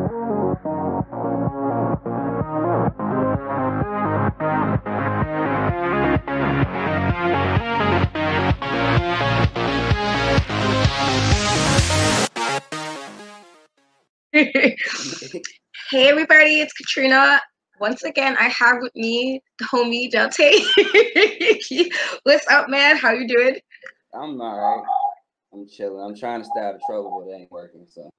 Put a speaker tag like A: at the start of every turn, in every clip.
A: Hey everybody, it's Katrina. Once again, I have with me the homie Jon'tae. What's up, man? How you doing?
B: I'm alright. I'm chilling. I'm trying to stay out of trouble, but it ain't working. So,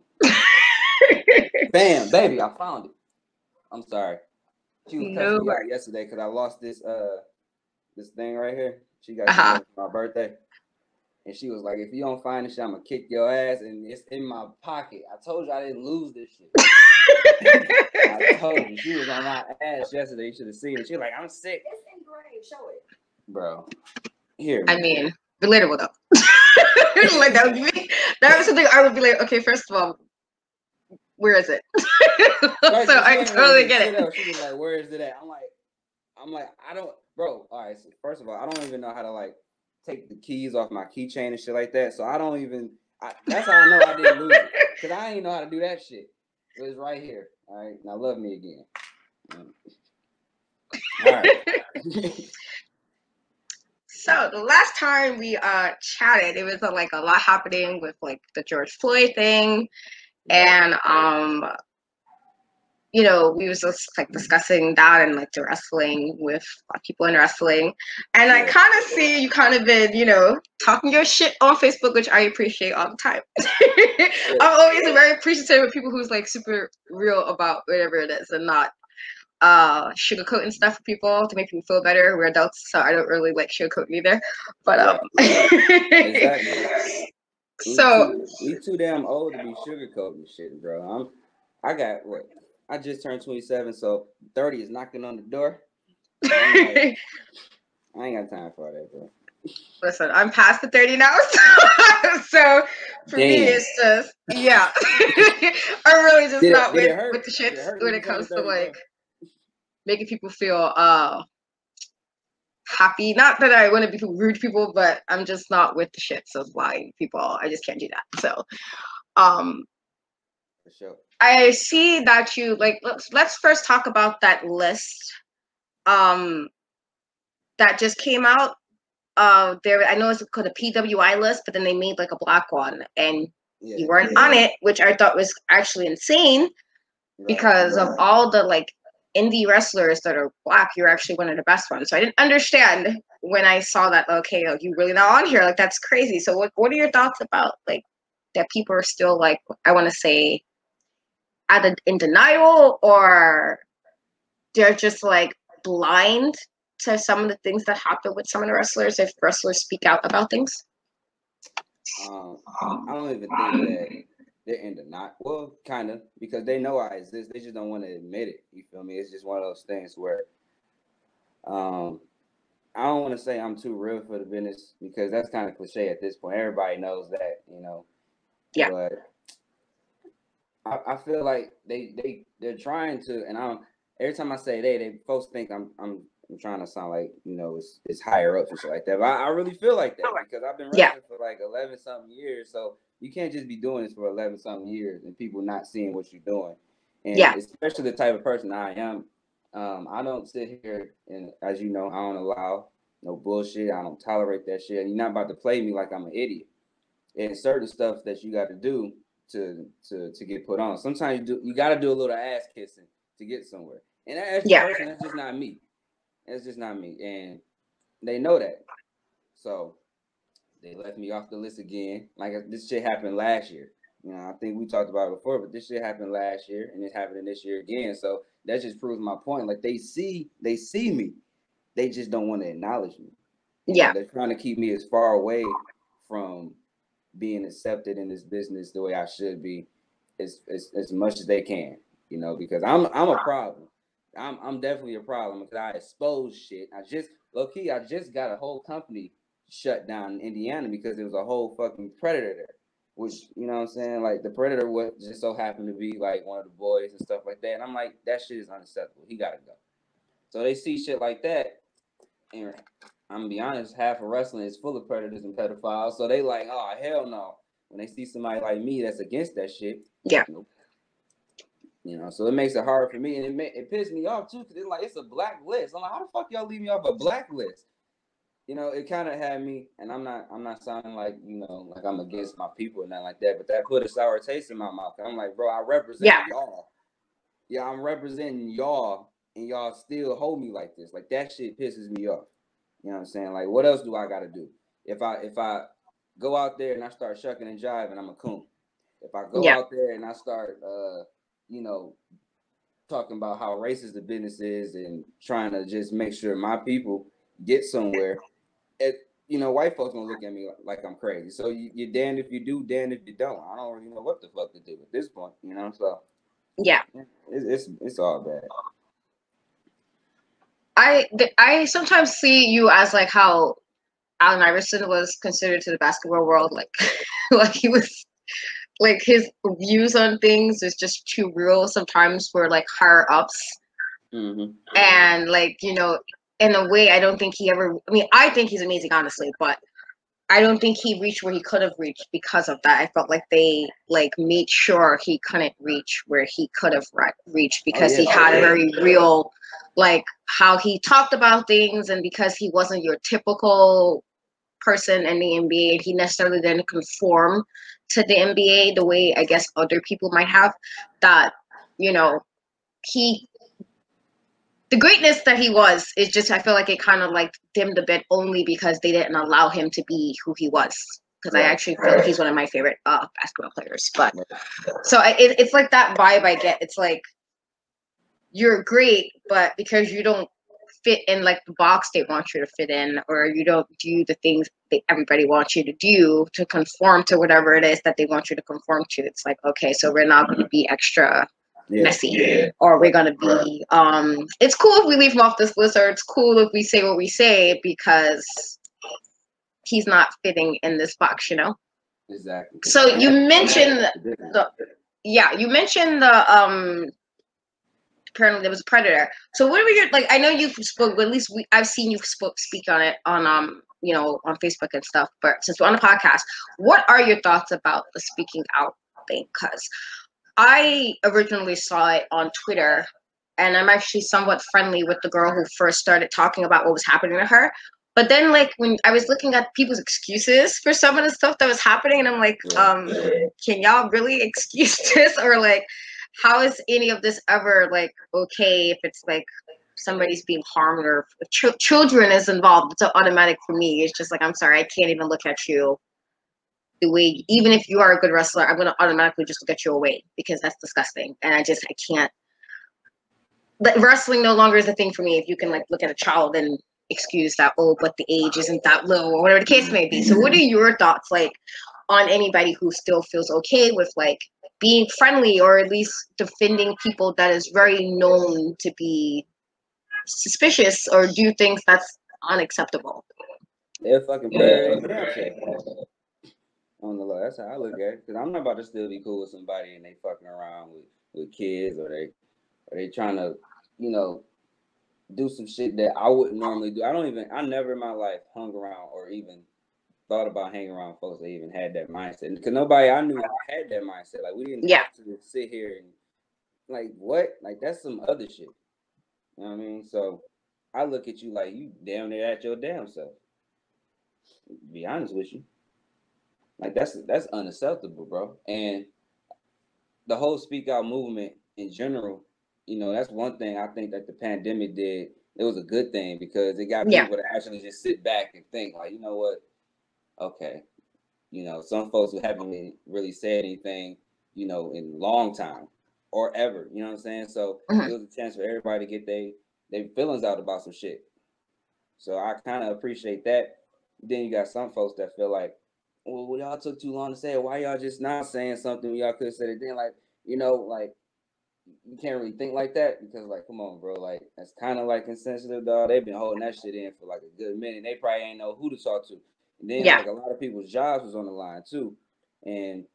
B: bam, baby, I found it. I'm sorry. She was cussing me out yesterday because I lost this thing right here. She got it for my birthday. And she was like, if you don't find this shit, I'm going to kick your ass. And it's in my pocket. I told you I didn't lose this shit. I told you. She was on my ass yesterday. You should have seen it. She was like, I'm sick. It's engraved. Show it. Bro. Here.
A: I mean, relatable though. Like, that would be, that was something I would be like, okay, first of all, where is it?
B: Right,
A: so I totally get it.
B: She was like, where is it at? I'm like, I don't, bro. All right. So first of all, I don't even know how to like take the keys off my keychain and shit like that. So I don't even. That's how I know I didn't lose it, because I ain't know how to do that shit. It was right here. All right. Now love me again. All right.
A: So the last time we chatted, it was like a lot happening with like the George Floyd thing, and you know, we was just like discussing that and like the wrestling with people in wrestling, and I kind of see you kind of been, you know, talking your shit on Facebook, which I appreciate all the time. I'm always very appreciative of people who's like super real about whatever it is and not sugarcoating stuff for people to make people feel better. We're adults, so I don't really like sugarcoating either. But
B: exactly.
A: So
B: we too damn old to be sugarcoating shit, bro. I got what? I just turned 27, so 30 is knocking on the door. I ain't got time for that, bro.
A: Listen, I'm past the 30 now, so for me, it's just, yeah. I'm really just not with the shits when it comes to like making people feel happy. Not that I want to be rude to people, but I'm just not with the shits of lying people. I just can't do that. So,
B: for sure.
A: I see that you like. Let's first talk about that list that just came out. There, I know it's called a PWI list, but then they made like a black one, and you weren't on it, which I thought was actually insane because of all the like indie wrestlers that are black. You're actually one of the best ones. So I didn't understand when I saw that. Okay, like, you really not on here? Like, that's crazy. So what are your thoughts about like that people are still like, I want to say, either in denial or they're just like blind to some of the things that happen with some of the wrestlers if wrestlers speak out about things?
B: I don't even think that they're in denial. Well, kind of, because they know I exist. They just don't want to admit it. You feel me? It's just one of those things where I don't want to say I'm too real for the business, because that's kind of cliche at this point. Everybody knows that, you know.
A: Yeah.
B: But I feel like they're trying to, and every time I say they folks think I'm trying to sound like, you know, it's higher ups and shit like that. But I really feel like that, because I've been wrestling for like 11 something years. So you can't just be doing this for 11 something years and people not seeing what you're doing. And especially the type of person I am. I don't sit here and, as you know, I don't allow no bullshit. I don't tolerate that shit. And you're not about to play me like I'm an idiot. And certain stuff that you got to do to get put on. Sometimes you got to do a little ass kissing to get somewhere. And that's just not me. That's just not me. And they know that. So they left me off the list again. Like, this shit happened last year. You know, I think we talked about it before, but this shit happened last year, and it's happening this year again. So that just proves my point. Like, they see me. They just don't want to acknowledge me. You know, they're trying to keep me as far away from being accepted in this business the way I should be as much as they can, you know, because I'm a problem. I'm definitely a problem, because I expose shit. I just got a whole company shut down in Indiana because there was a whole fucking predator there, which, you know what I'm saying? Like, the predator was just so happened to be like one of the boys and stuff like that. And I'm like, that shit is unacceptable. He gotta go. So they see shit like that, and I'm gonna be honest, half of wrestling is full of predators and pedophiles. So they like, oh, hell no. When they see somebody like me that's against that shit, you You know, so it makes it hard for me, and it pissed me off too, because it's like it's a black list. I'm like, how the fuck y'all leave me off a black list? You know, it kind of had me, and I'm not sounding like, you know, like I'm against my people and nothing like that, but that put a sour taste in my mouth. I'm like, bro, I represent y'all. Yeah, I'm representing y'all, and y'all still hold me like this. Like, that shit pisses me off. You know what I'm saying? Like, what else do I got to do? If I go out there and I start shucking and jiving, I'm a coon. If I go out there and I start, you know, talking about how racist the business is and trying to just make sure my people get somewhere, you know, white folks gonna look at me like I'm crazy. So you're damned if you do, damned if you don't. I don't really know what the fuck to do at this point, you know. So it's all bad.
A: I sometimes see you as like how Allen Iverson was considered to the basketball world, like like he was, like his views on things is just too real sometimes for like higher ups. And like, you know, in a way, I don't think he ever, I mean, I think he's amazing, honestly, but I don't think he reached where he could have reached because of that. I felt like they like made sure he couldn't reach where he could have reached because he had a very real, like how he talked about things, and because he wasn't your typical person in the NBA, he necessarily didn't conform to the NBA the way I guess other people might have. That, you know, the greatness that he was is just, I feel like it kind of like dimmed a bit only because they didn't allow him to be who he was. Because I actually feel like he's one of my favorite basketball players. But so it's like that vibe I get. It's like you're great, but because you don't fit in like the box they want you to fit in, or you don't do the things that everybody wants you to do to conform to whatever it is that they want you to conform to, it's like, okay, so we're not going to be extra messy, or we're going to be it's cool if we leave him off this list, or it's cool if we say what we say because he's not fitting in this box, you know.
B: Exactly.
A: So you mentioned the apparently there was a predator. So what were your, like, I know you spoke, but at least I've seen you speak on it on you know, on Facebook and stuff, but since we're on the podcast, what are your thoughts about the speaking out thing? Because I originally saw it on Twitter, and I'm actually somewhat friendly with the girl who first started talking about what was happening to her. But then, like, when I was looking at people's excuses for some of the stuff that was happening, and I'm like, can y'all really excuse this? Or like, how is any of this ever like okay if it's like somebody's being harmed, or children is involved? It's automatic for me. It's just like, I'm sorry, I can't even look at you the way, even if you are a good wrestler, I'm gonna automatically just look at you away because that's disgusting, and I can't. But wrestling no longer is a thing for me. If you can like look at a child and excuse that, oh, but the age isn't that low, or whatever the case may be. So what are your thoughts like on anybody who still feels okay with like being friendly, or at least defending people that is very known to be suspicious or do things that's unacceptable?
B: They're fucking predators. Damn shit. On the low, that's how I look at it. Because I'm not about to still be cool with somebody and they fucking around with kids, or they trying to, you know, do some shit that I wouldn't normally do. I never in my life hung around or even thought about hanging around folks that even had that mindset. Because nobody I knew had that mindset. Like, we didn't have to sit here and, like, what? Like, that's some other shit. You know what I mean? So I look at you like you damn near at your damn self. To be honest with you. Like, that's unacceptable, bro. And the whole speak out movement in general, you know, that's one thing I think that the pandemic did. It was a good thing because it got people to actually just sit back and think, like, you know what? Okay. You know, some folks who haven't really said anything, you know, in a long time or ever, you know what I'm saying? So it was a chance for everybody to get their feelings out about some shit. So I kind of appreciate that. Then you got some folks that feel like, well, y'all took too long to say it. Why y'all just not saying something? Y'all could have said it then. Like, you know, like, you can't really think like that because, like, come on, bro. Like, that's kind of like insensitive, dog. They've been holding that shit in for like a good minute. They probably ain't know who to talk to. And then, like, a lot of people's jobs was on the line, too. And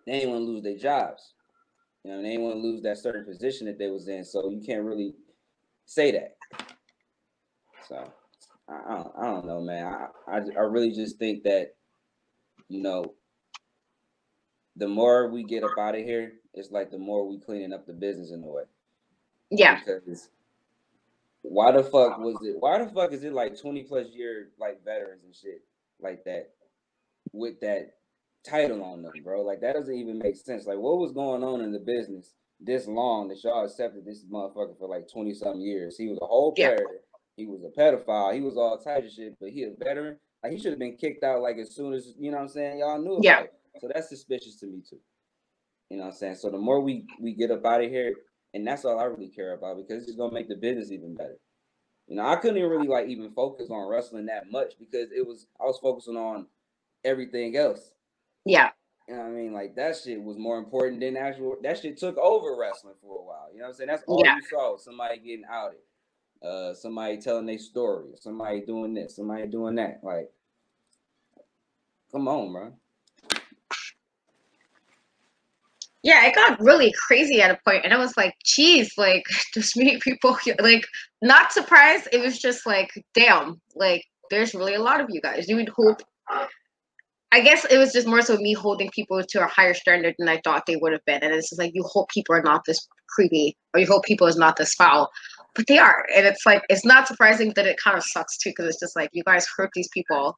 B: they ain't want to lose their jobs. You know, they ain't want to lose that certain position that they was in. So you can't really say that. So I don't know, man. I really just think that, you know, the more we get up out of here it's like the more we cleaning up the business in a way.
A: Yeah.
B: Because why the fuck is it like 20 plus year like veterans and shit like that with that title on them, bro? Like that doesn't even make sense. Like what was going on in the business this long that y'all accepted this motherfucker for like 20 something years? He was a whole predator. He was a pedophile. He was all types of shit, but he a veteran. Like he should have been kicked out like as soon as, you know what I'm saying, y'all knew about it. So that's suspicious to me too. You know what I'm saying? So the more we get up out of here, and that's all I really care about because it's just gonna make the business even better. You know, I couldn't even really like even focus on wrestling that much because I was focusing on everything else.
A: Yeah.
B: You know what I mean? Like that shit was more important than that shit took over wrestling for a while. You know what I'm saying? That's all you saw. Somebody getting outed. Somebody telling their story, somebody doing this, somebody doing that. Like, come on, bro.
A: Yeah, it got really crazy at a point, and I was like, geez, like, just many people, like, not surprised. It was just like, damn, like, there's really a lot of you guys. You would hope. I guess it was just more so me holding people to a higher standard than I thought they would have been. And it's just like, you hope people are not this creepy, or you hope people is not this foul. But they are. And it's like, it's not surprising that it kind of sucks too, because it's just like, you guys hurt these people.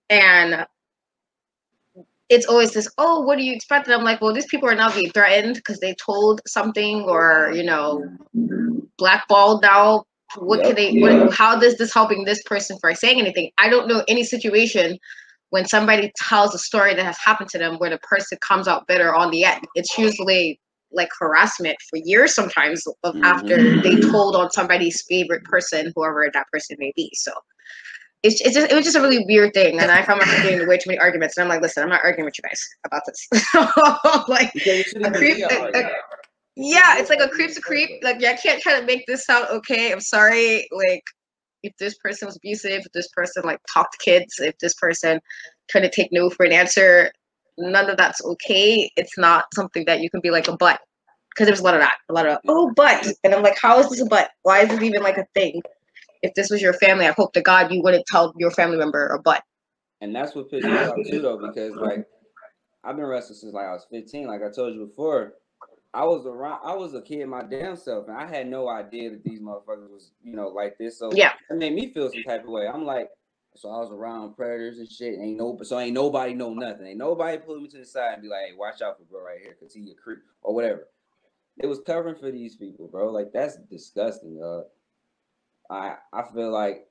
A: And it's always this, oh, what do you expect? And I'm like, well, these people are now being threatened because they told something or, you know, blackballed now. What can they, how is this helping this person for saying anything? I don't know any situation when somebody tells a story that has happened to them where the person comes out better on the end. It's usually like harassment for years sometimes after they told on somebody's favorite person, whoever that person may be. So it was just a really weird thing, and I found myself getting into way too many arguments. And I'm like, listen, I'm not arguing with you guys about this. Like a creep, yeah, it's like a creep's a creep. Like, yeah, I can't try to make this sound okay. I'm sorry. Like, if this person was abusive, if this person like talked to kids, if this person couldn't take no for an answer, none of that's okay. It's not something that you can be like a but, because there's a lot of that, oh, but, and I'm like, how is this a but? Why is it even like a thing? If this was your family, I hope to God you wouldn't tell your family member a but.
B: And that's what pissed me off too, though, because like I've been wrestling since like I was 15. Like I told you before, I was a kid my damn self, and I had no idea that these motherfuckers was, you know, like this. So it made me feel some type of way. I'm like, so I was around predators and shit. Ain't nobody know nothing. Ain't nobody pulling me to the side and be like, hey, watch out for bro right here, cause he a creep or whatever. It was covering for these people, bro. Like that's disgusting, dog. I feel like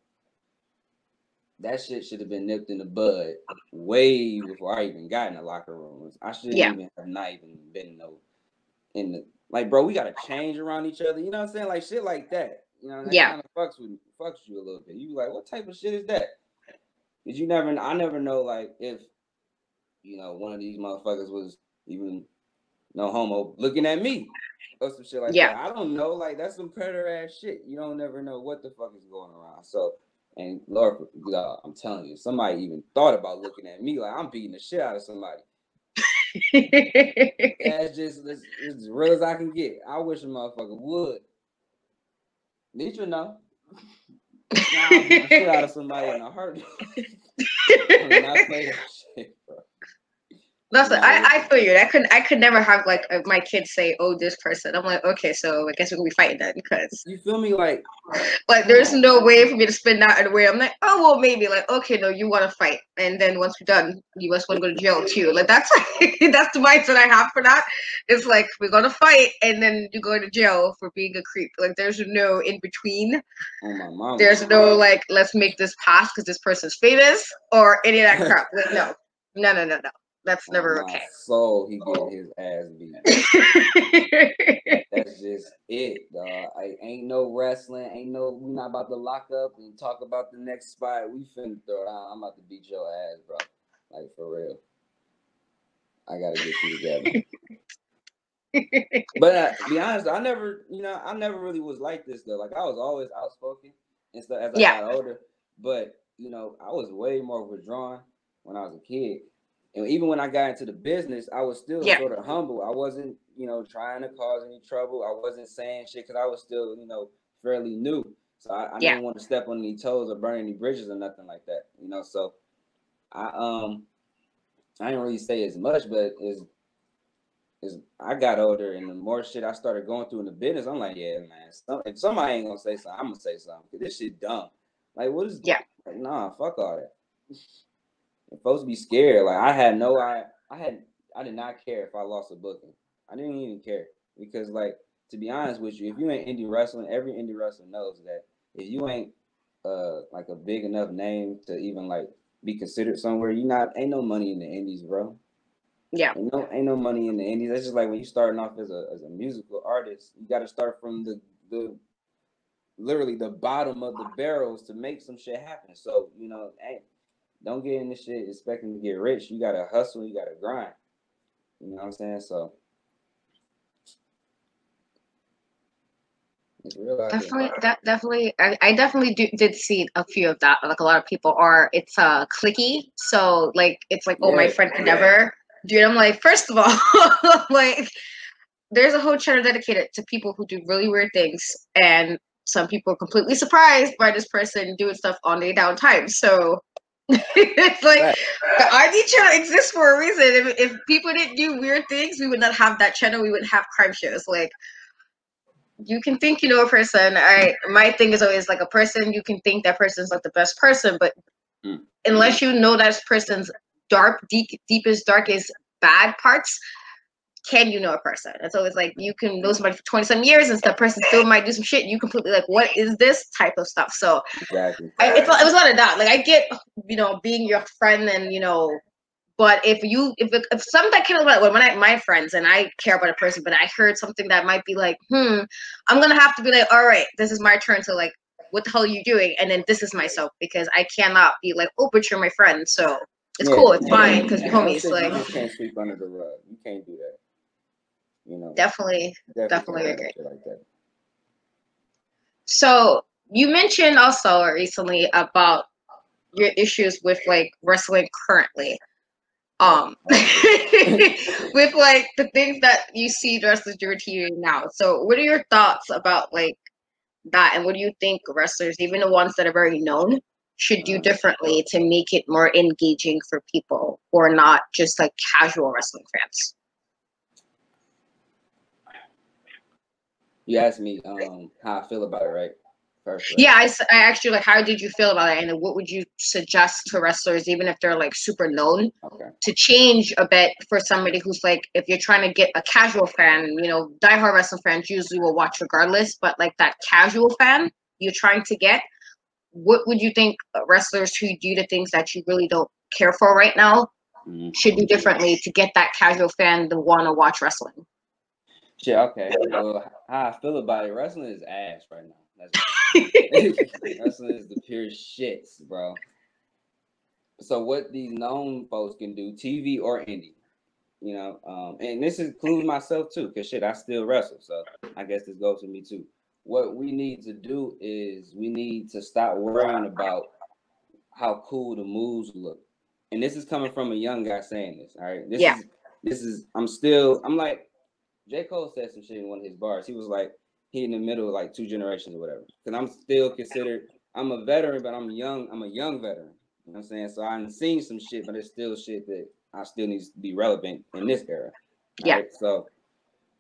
B: that shit should have been nipped in the bud way before I even got in the locker rooms. I shouldn't even have not even been in the like, bro. We gotta change around each other. You know what I'm saying? Like shit like that. You know, that kind of fucks you a little bit. You like, what type of shit is that? Cause I never know like if you know one of these motherfuckers was even no homo looking at me or some shit like that. I don't know. Like that's some predator ass shit. You don't never know what the fuck is going around. So. And Lord, I'm telling you, somebody even thought about looking at me like I'm beating the shit out of somebody. That's just as real as I can get. I wish a motherfucker would. Did you know? I'll beat the shit out of somebody in a heartbeat. I'm not playing that shit, bro.
A: That's I feel you. I could never have like my kids say, "Oh, this person." I'm like, okay, so I guess we're gonna be fighting then, because
B: you feel me, like
A: there's no way for me to spin that in a way. I'm like, oh well, maybe like okay, no, you want to fight, and then once we're done, you must want to go to jail too. Like that's that's the mindset I have for that. It's like we're gonna fight, and then you go to jail for being a creep. Like there's no in between.
B: Oh my mom.
A: There's no like let's make this pass because this person's famous or any of that crap. Like no. That's never okay.
B: So he get his ass beat. That's just it, dog. Ain't no wrestling. We not about to lock up and talk about the next spot. We finna throw down. I'm about to beat your ass, bro. Like for real. I gotta get you together. But to be honest, I never really was like this though. Like I was always outspoken and stuff as I got older. But I was way more withdrawn when I was a kid. And even when I got into the business, I was still sort of humble. I wasn't, trying to cause any trouble. I wasn't saying shit because I was still, fairly new. So I didn't want to step on any toes or burn any bridges or nothing like that. So I didn't really say as much, but is I got older, and the more shit I started going through in the business, I'm like, yeah, man. If somebody ain't gonna say something, I'm gonna say something because this shit dumb. Like, what is?
A: Yeah.
B: Like, nah, fuck all that. You're supposed to be scared. Like, I did not care if I lost a booking. I didn't even care because, like, to be honest with you, if you ain't indie wrestling, every indie wrestler knows that if you ain't like a big enough name to even like be considered somewhere, ain't no money in the indies, bro.
A: Yeah.
B: Ain't no money in the indies. That's just like when you starting off as a musical artist, you got to start from the literally the bottom of the barrels to make some shit happen. So don't get in this shit expecting to get rich. You gotta hustle. You gotta grind. You know what I'm saying? So it's real out there.
A: Definitely. I definitely did see a few of that. Like a lot of people it's clicky. So like it's like, oh, my friend could never. Dude, I'm like, first of all, like there's a whole channel dedicated to people who do really weird things, and some people are completely surprised by this person doing stuff on their downtime. So it's like the RD channel exists for a reason. If people didn't do weird things, we would not have that channel. We wouldn't have crime shows. Like, you can think you know a person. My thing is always like a person. You can think that person's like the best person, but unless you know that person's deepest, darkest bad parts, can you know a person? It's always like you can know somebody for 20-some years, and that person still might do some shit. And you completely like, what is this type of stuff? So
B: exactly.
A: It was a lot of that. Like I get, being your friend, and but if something that came about when my friends and I care about a person, but I heard something that might be like, I'm gonna have to be like, all right, this is my turn to like, what the hell are you doing? And then this is myself, because I cannot be like, oh, but you're my friend, so it's cool, it's fine, because we're homies. Like,
B: you just can't sweep under the rug. You can't do that.
A: Definitely agree.
B: Like that.
A: So you mentioned also recently about your issues with like wrestling currently. With like the things that you see wrestlers do on TV now. So what are your thoughts about like that, and what do you think wrestlers, even the ones that are very known, should do differently to make it more engaging for people who are not just like casual wrestling fans?
B: You asked me how I feel about it, right? First, right?
A: Yeah, I asked you like, how did you feel about it, and what would you suggest to wrestlers, even if they're like super known, to change a bit for somebody who's like, if you're trying to get a casual fan, diehard wrestling fans usually will watch regardless, but like that casual fan you're trying to get, what would you think wrestlers who do the things that you really don't care for right now should do differently to get that casual fan to want to watch wrestling?
B: Shit, okay. Well, how I feel about it, wrestling is ass right now. Wrestling is the pure shits, bro. So what these known folks can do, TV or indie, and this includes myself too, because shit, I still wrestle. So I guess this goes for me too. What we need to do is we need to stop worrying about how cool the moves look. And this is coming from a young guy saying this, all right? I'm like, J. Cole said some shit in one of his bars. He was like, he in the middle of like 2 generations or whatever. Because I'm still considered, I'm a veteran, but I'm a young veteran. You know what I'm saying? So I've seen some shit, but there's still shit that I still needs to be relevant in this era. Right? So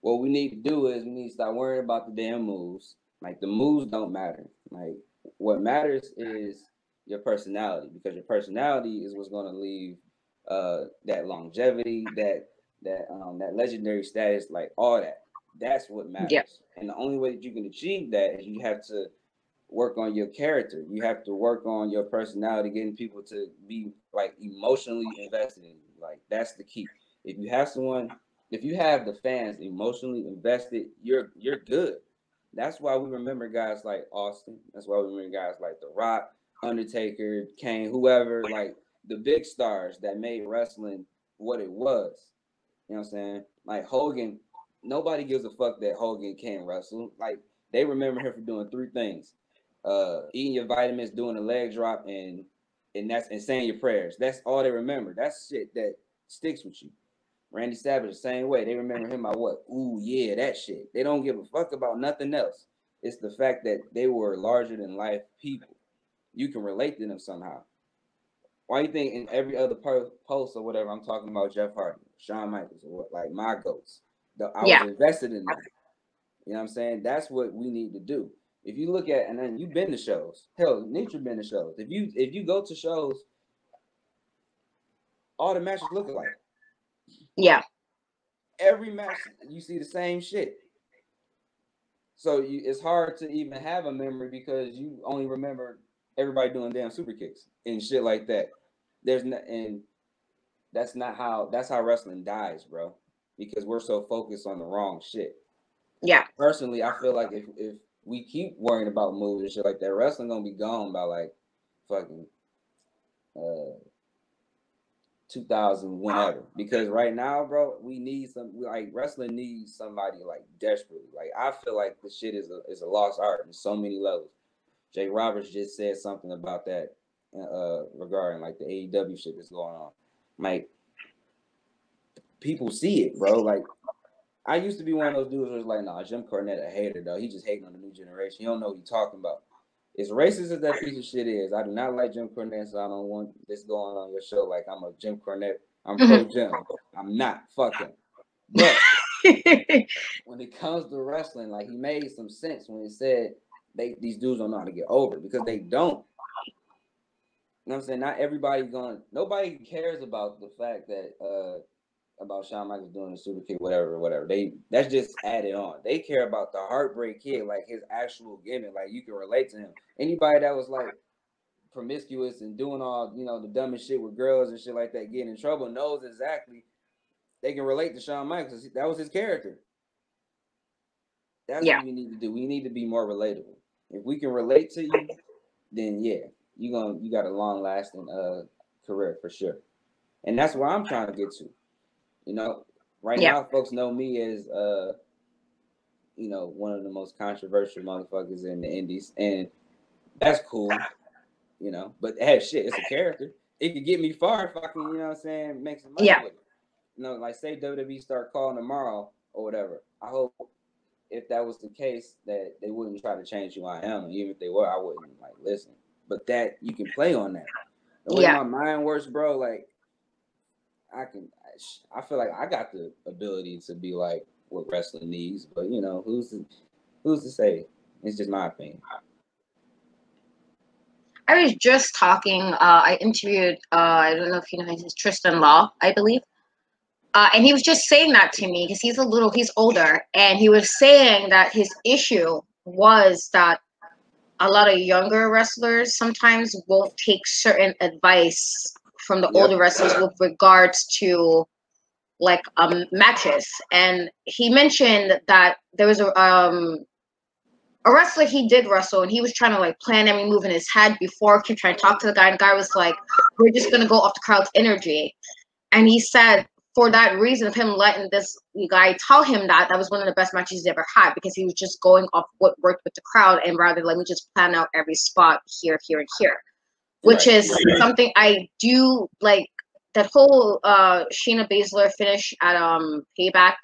B: what we need to do is we need to stop worrying about the damn moves. Like, the moves don't matter. Like, what matters is your personality, because your personality is what's going to leave that longevity, that legendary status, like all that. That's what matters. Yep. And the only way that you can achieve that is you have to work on your character. You have to work on your personality, getting people to be like emotionally invested in you. Like, that's the key. If you have the fans emotionally invested, you're good. That's why we remember guys like Austin. That's why we remember guys like The Rock, Undertaker, Kane, whoever, like the big stars that made wrestling what it was. You know what I'm saying? Like Hogan, nobody gives a fuck that Hogan can't wrestle. Like, they remember him for doing 3 things: eating your vitamins, doing a leg drop, and saying your prayers. That's all they remember. That's shit that sticks with you. Randy Savage, the same way. They remember him by what? Ooh, yeah, that shit. They don't give a fuck about nothing else. It's the fact that they were larger than life people. You can relate to them somehow. Why do you think in every other post or whatever I'm talking about Jeff Hardy, Shawn Michaels, or what, like my goats? I was invested in them. You know what I'm saying? That's what we need to do. If you look at, and then you've been to shows. Hell, Nitra been to shows. If you go to shows, all the matches look alike.
A: Yeah.
B: Every match you see the same shit. So it's hard to even have a memory because you only remember everybody doing damn super kicks and shit like that. And that's how wrestling dies, bro. Because we're so focused on the wrong shit.
A: Yeah.
B: Personally, I feel like if we keep worrying about moves and shit like that, wrestling gonna be gone by like fucking 2000 whenever. Because right now, bro, we need wrestling needs somebody like desperately. Like I feel like the shit is a lost art in so many levels. Jay Roberts just said something about that regarding like the AEW shit that's going on. Like people see it, bro. Like I used to be one of those dudes who was like, nah, Jim Cornette a hater though. He just hating on the new generation. He don't know what he's talking about. As racist as that piece of shit is, I do not like Jim Cornette, so I don't want this going on your show. Like I'm a Jim Cornette. I'm pro Jim. I'm not. Fuck him. But when it comes to wrestling, like he made some sense when he said these dudes don't know how to get over because they don't. You know what I'm saying? Not everybody's nobody cares about the fact that about Shawn Michaels doing the super kick, whatever. That's just added on. They care about the Heartbreak Kid, like his actual gimmick. Like you can relate to him. Anybody that was like promiscuous and doing all, the dumbest shit with girls and shit like that, getting in trouble, knows exactly they can relate to Shawn Michaels. That was his character. That's what we need to do. We need to be more relatable. If we can relate to you, then yeah, you got a long lasting career for sure. And that's where I'm trying to get to. Right now, folks know me as, one of the most controversial motherfuckers in the indies. And that's cool, But, hey, shit, it's a character. It could get me far if I can, make some money with it. Like, say WWE start calling tomorrow or whatever. I hope if that was the case that they wouldn't try to change who I am. And even if they were, I wouldn't, listen. But that, you can play on that. The way my mind works, bro, like, I feel like I got the ability to be like what wrestling needs, but who's to say? It's just my opinion.
A: I was just talking. I interviewed. I don't know if you know his Tristan Law, I believe. And he was just saying that to me because he's older, and he was saying that his issue was that a lot of younger wrestlers sometimes won't take certain advice from the older wrestlers with regards to matches. And he mentioned that there was a wrestler he did wrestle, and he was trying to plan every move in his head before he trying to talk to the guy, and the guy was like, we're just gonna go off the crowd's energy. And he said for that reason of him letting this guy tell him that was one of the best matches he's ever had, because he was just going off what worked with the crowd and rather let me just plan out every spot here and here, which is something I do like. That whole Shayna Baszler finish at Payback,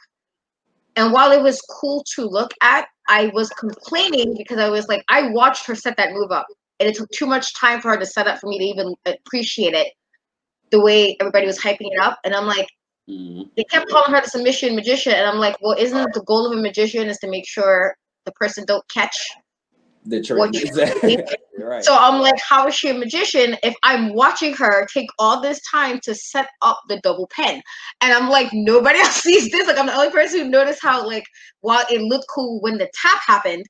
A: and while it was cool to look at, I was complaining because I was like, I watched her set that move up, and it took too much time for her to set up for me to even appreciate it the way everybody was hyping it up. And I'm like, they kept calling her the submission magician, and I'm like, well, isn't the goal of a magician is to make sure the person don't catch
B: the trick?
A: Exactly. Right. So I'm like, how is she a magician if I'm watching her take all this time to set up the double pin? And I'm like, nobody else sees this. Like, I'm the only person who noticed how, while it looked cool when the tap happened,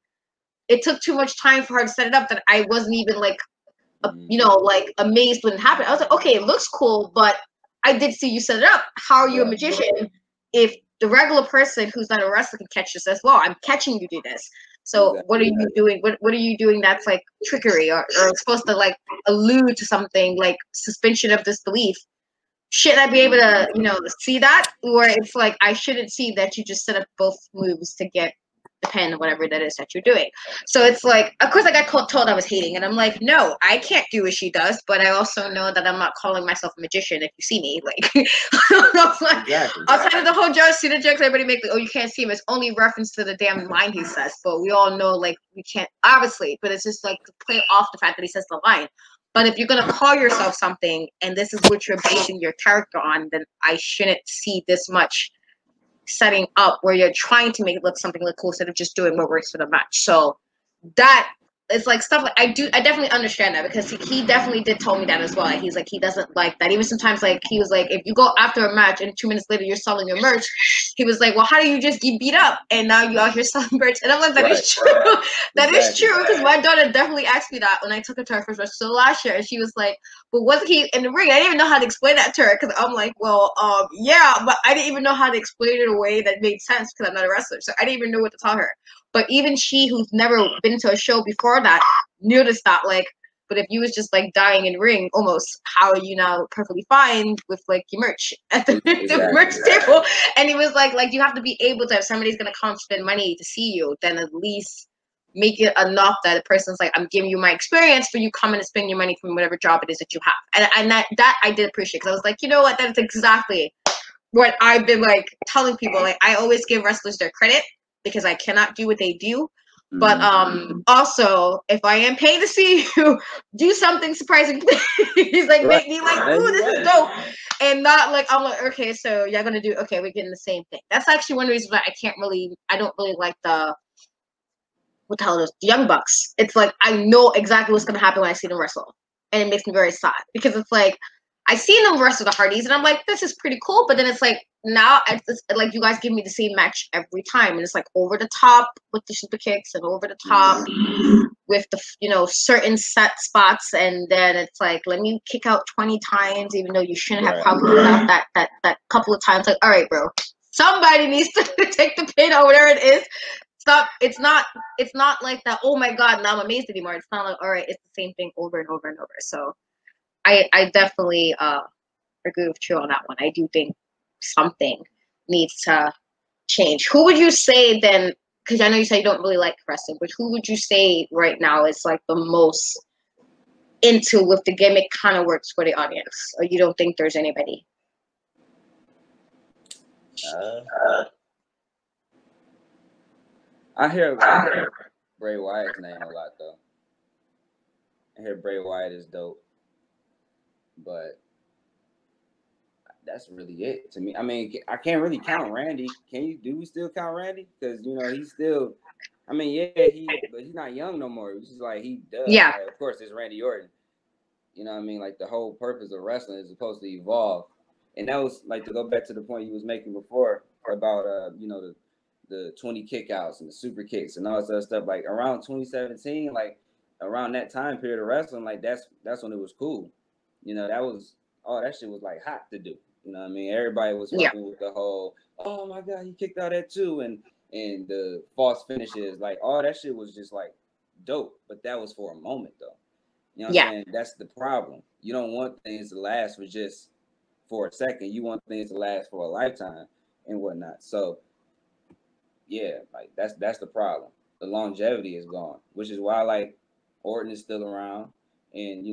A: it took too much time for her to set it up that I wasn't even amazed when it happened. I was like, okay, it looks cool, but I did see you set it up. How are you a magician if the regular person who's not a wrestler can catch this as well? I'm catching you do this. So what are you doing? What are you doing that's trickery or supposed to allude to something like suspension of disbelief? Should I be able to, see that? Or it's like I shouldn't see that you just set up both moves to get the pen or whatever that is that you're doing. So it's like, of course I got told I was hating, and I'm like, no, I can't do what she does, but I also know that I'm not calling myself a magician if you see me. Outside of the whole John Cena jokes everybody make, oh, you can't see him, it's only reference to the damn line he says, but we all know we can't, obviously, but it's just to play off the fact that he says the line. But if you're going to call yourself something and this is what you're basing your character on, then I shouldn't see this much setting up where you're trying to make it look something look cool instead of just doing what works for the match. So that it's like stuff like I definitely understand that because he definitely did tell me that as well. Like, he's like he doesn't like that. Even sometimes like he was like if you go after a match and 2 minutes later you're selling your merch, he was like, well, how do you just get beat up and now you out here selling merch? And I'm like, that is true. That is true because my daughter definitely asked me that when I took her to her first wrestling last year, and she was like, but wasn't he in the ring? I didn't even know how to explain that to her because I'm like, well, yeah, but I didn't even know how to explain it in a way that made sense because I'm not a wrestler, so I didn't even know what to tell her. But even she, who's never been to a show before that, noticed that, like, but if you was just like dying in the ring, almost, how are you now perfectly fine with like your merch at the merch table? And he was like you have to be able to, if somebody's gonna come spend money to see you, then at least make it enough that the person's like, I'm giving you my experience for you coming to spend your money from whatever job it is that you have. And that I did appreciate because I was like, you know what, that's exactly what I've been like telling people. Like I always give wrestlers their credit because I cannot do what they do. But also, if I am paid to see you, do something surprising. He's like, make me like, ooh, this is dope. And not like, I'm like, okay, so you're going to do, okay, we're getting the same thing. That's actually one of the reasons why I don't really like what the hell is the Young Bucks. It's like, I know exactly what's going to happen when I see them wrestle. And it makes me very sad because it's like, I seen them wrestle the Hardys, and I'm like, this is pretty cool. But then it's like now, it's like you guys give me the same match every time, and it's like over the top with the super kicks and over the top with the certain set spots, and then it's like let me kick out 20 times, even though you shouldn't have probably kicked out that couple of times. Like, all right, bro, somebody needs to take the pin or whatever it is. Stop. It's not like that. Oh my God, now I'm amazed anymore. It's not like all right, it's the same thing over and over and over. So. I definitely agree with you on that one. I do think something needs to change. Who would you say then, because I know you say you don't really like wrestling, but who would you say right now is like the most into with the gimmick kind of works for the audience? Or you don't think there's anybody?
B: I hear Bray Wyatt's name a lot though. I hear Bray Wyatt is dope. But that's really it to me. I mean, I can't really count Randy. Do we still count Randy? Because he's still. I mean, yeah, but he's not young no more. It's just like he does.
A: Yeah.
B: Like, of course, it's Randy Orton. You know what I mean? Like the whole purpose of wrestling is supposed to evolve, and that was like to go back to the point you was making before about the 20 kickouts and the super kicks and all that other stuff. Like around 2017, like around that time period of wrestling, like that's when it was cool. That shit was like hot to do. You know what I mean? Everybody was fucking with the whole, oh my God, he kicked out at 2 and the false finishes. Like all that shit was just like dope. But that was for a moment though. You know what I'm saying? That's the problem. You don't want things to last for a second. You want things to last for a lifetime and whatnot. So yeah, like that's the problem. The longevity is gone, which is why like Orton is still around. And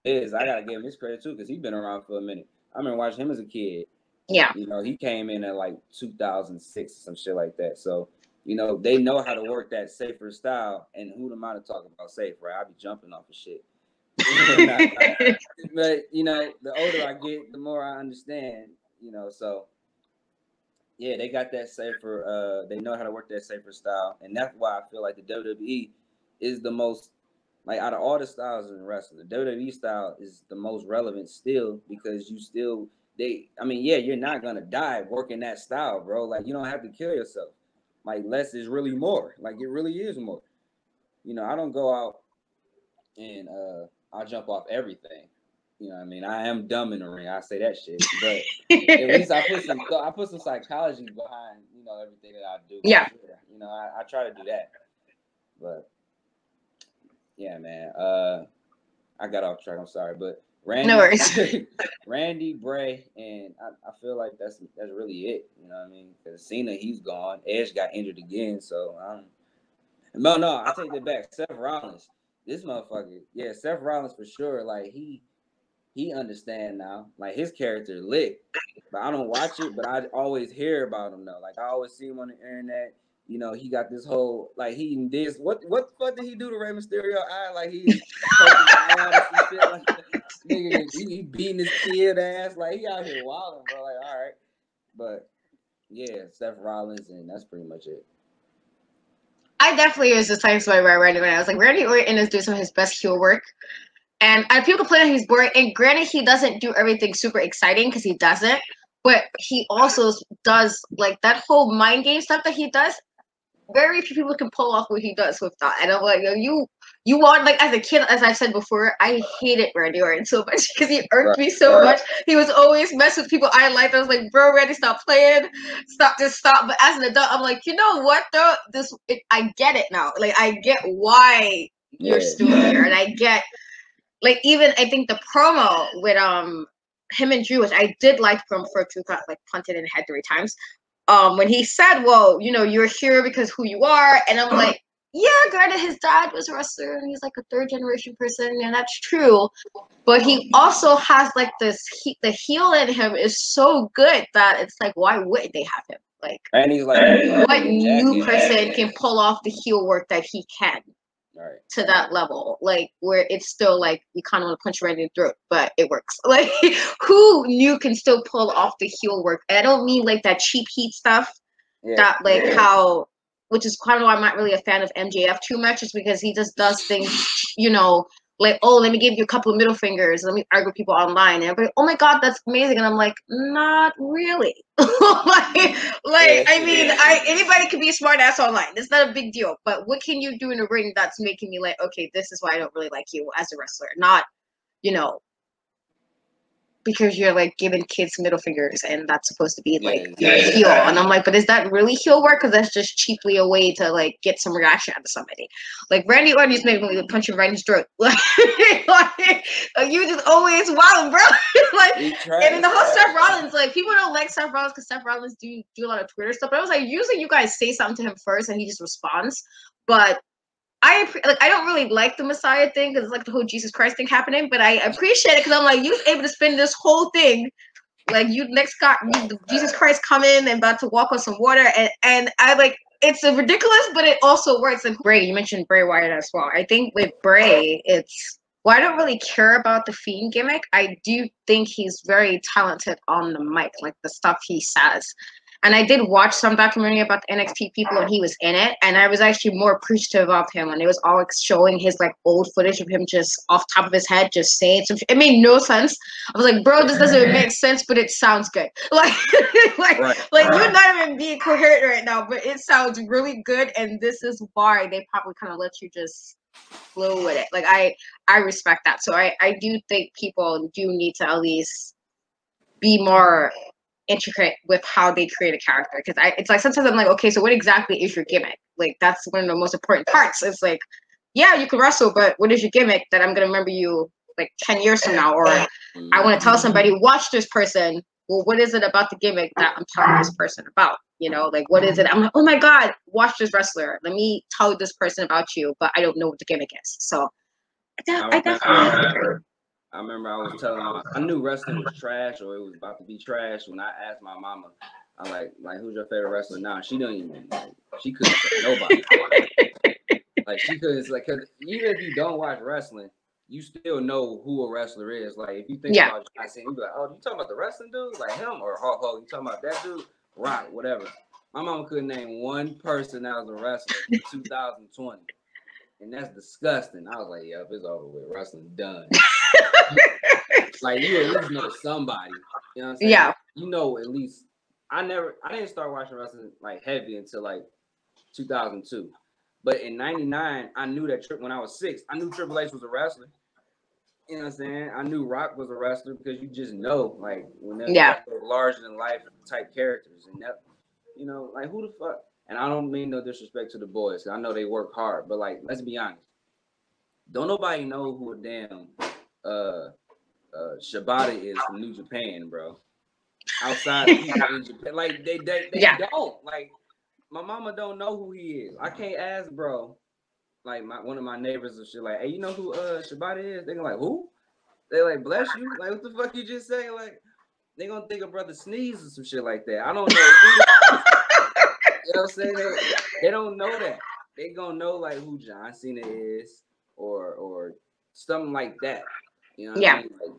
B: Miz, I gotta give him his credit too, because he's been around for a minute. I remember watching him as a kid.
A: Yeah.
B: He came in at like 2006 or some shit like that. So, they know how to work that safer style. And who am I to talk about safe, right? I be jumping off of shit. But the older I get, the more I understand. So yeah, they got that safer. They know how to work that safer style, and that's why I feel like the WWE is the most. Like out of all the styles in wrestling, the WWE style is the most relevant still because you're not gonna die working that style, bro. Like you don't have to kill yourself. Like less is really more. Like it really is more. I don't go out and I'll jump off everything. You know what I mean? I am dumb in the ring. I say that shit, but at least I put some psychology behind everything that I do.
A: Yeah.
B: Sure. I try to do that, but. Yeah, man. I got off track. I'm sorry, but Randy,
A: no worries.
B: Randy, Bray, and I feel like that's really it. You know what I mean? Because Cena, he's gone. Edge got injured again, so no, I take that back. Seth Rollins, this motherfucker, yeah, Seth Rollins for sure. Like he understand now. Like his character lit, but I don't watch it. But I always hear about him though. Like I always see him on the internet. He got this whole like he did what the fuck did he do to Rey Mysterio? Like he poking his eye out and some shit like that. Nigga, he beating his kid ass like he out here wilding, bro. Like all right, but Yeah, Seth Rollins, and that's pretty much it.
A: I definitely was the same way where Randy Orton. I was like, Randy Orton is doing some of his best heel work. And people complain that he's boring. And granted, he doesn't do everything super exciting because he doesn't. But he also does like that whole mind game stuff that he does. Very few people can pull off what he does with that. And I'm like, you want, like, as a kid, as I've said before, I hated Randy Orton so much because he irked me so much. He was always messing with people I liked. I was like, bro, Randy, stop playing, just stop. But as an adult, I'm like, you know what though? I get it now. Like, I get why you're still here, and I get, like, even I think the promo with him and Drew, which I did like from for Drew got like punted in the head 3 times. When he said, well, you're here because who you are, and I'm like, yeah, granted, his dad was a wrestler and he's like a third generation person, and that's true. But he also has like the heel in him is so good that it's like, why wouldn't they have him? Like,
B: and he's like,
A: what new person can pull off the heel work that he can?
B: Right.
A: To that level, like where it's still like you kind of want to punch right in the throat, but it works. Like, who new can still pull off the heel work? And I don't mean like that cheap heat stuff. That like how, which is kind of why I'm not really a fan of MJF too much, is because he just does things, like, oh, let me give you a couple of middle fingers, let me argue with people online, and everybody, oh my god, that's amazing, and I'm like, not really. I mean, anybody can be a smart ass online. It's not a big deal. But what can you do in a ring that's making me like, okay, this is why I don't really like you as a wrestler? Not, because you're like giving kids middle fingers and that's supposed to be like your heel. And I'm like, but is that really heel work? Because that's just cheaply a way to like get some reaction out of somebody. Like Randy Orton's making me punch him right in his throat. Like you just always wild, bro. Like, and in the whole Seth Rollins, like people don't like Seth Rollins because Seth Rollins do a lot of Twitter stuff. But I was like, usually you guys say something to him first and he just responds. But I don't really like the Messiah thing because it's like the whole Jesus Christ thing happening, but I appreciate it because I'm like, you was able to spend this whole thing like you next got Jesus Christ coming and about to walk on some water, and I like, it's ridiculous, but it also works. And Bray, you mentioned Bray Wyatt as well. I think with Bray, I don't really care about the Fiend gimmick. I do think he's very talented on the mic, like the stuff he says. And I did watch some documentary about the NXT people when he was in it, and I was actually more appreciative of him when it was all showing his like old footage of him just off top of his head just saying some. It made no sense. I was like, bro, this doesn't make sense, but it sounds good. Like you're not even being coherent right now, but it sounds really good, and this is why they probably kind of let you just flow with it. Like I respect that. So I do think people do need to at least be more intricate with how they create a character, because it's like sometimes I'm like, okay, so what exactly is your gimmick? Like that's one of the most important parts. It's like, yeah, you can wrestle, but what is your gimmick that I'm gonna remember you like 10 years from now? Or I want to tell somebody, watch this person. Well, what is it about the gimmick that I'm telling this person about? Like what is it? I'm like, oh my god, watch this wrestler. Let me tell this person about you, but I don't know what the gimmick is. So I definitely agree.
B: I remember I was telling I knew wrestling was trash or it was about to be trash when I asked my mama, I'm like who's your favorite wrestler now? She don't even she couldn't say nobody. Like she couldn't, like, cause even if you don't watch wrestling, you still know who a wrestler is. Like if you think about John Cena, you be like, oh, you talking about the wrestling dude like him, or Hulk Hogan? You talking about that dude? Rock, whatever. My mama couldn't name one person that was a wrestler in 2020. And that's disgusting. I was like, yep, it's over with. Wrestling done. Like you at least know somebody. You know what I'm saying?
A: Yeah.
B: You know, at least I didn't start watching wrestling like heavy until like 2002. But in '99, I knew that when I was 6, I knew Triple H was a wrestler. You know what I'm saying? I knew Rock was a wrestler because you just know, like, when they're larger than life type characters, and that, like, who the fuck? And I don't mean no disrespect to the boys, because I know they work hard, but like, let's be honest. Don't nobody know who a damn Shibata is from New Japan, bro. Outside of people in Japan, like they don't. Like my mama don't know who he is. I can't ask, bro. Like one of my neighbors and shit, like, hey, you know who Shibata is? They gonna like, who? They like, bless you. Like, what the fuck you just say? Like, they gonna think of Brother Sneeze or some shit like that. I don't know. You know what I'm saying? They don't know that. They gonna know like who John Cena is or something like that. You know what I mean? Like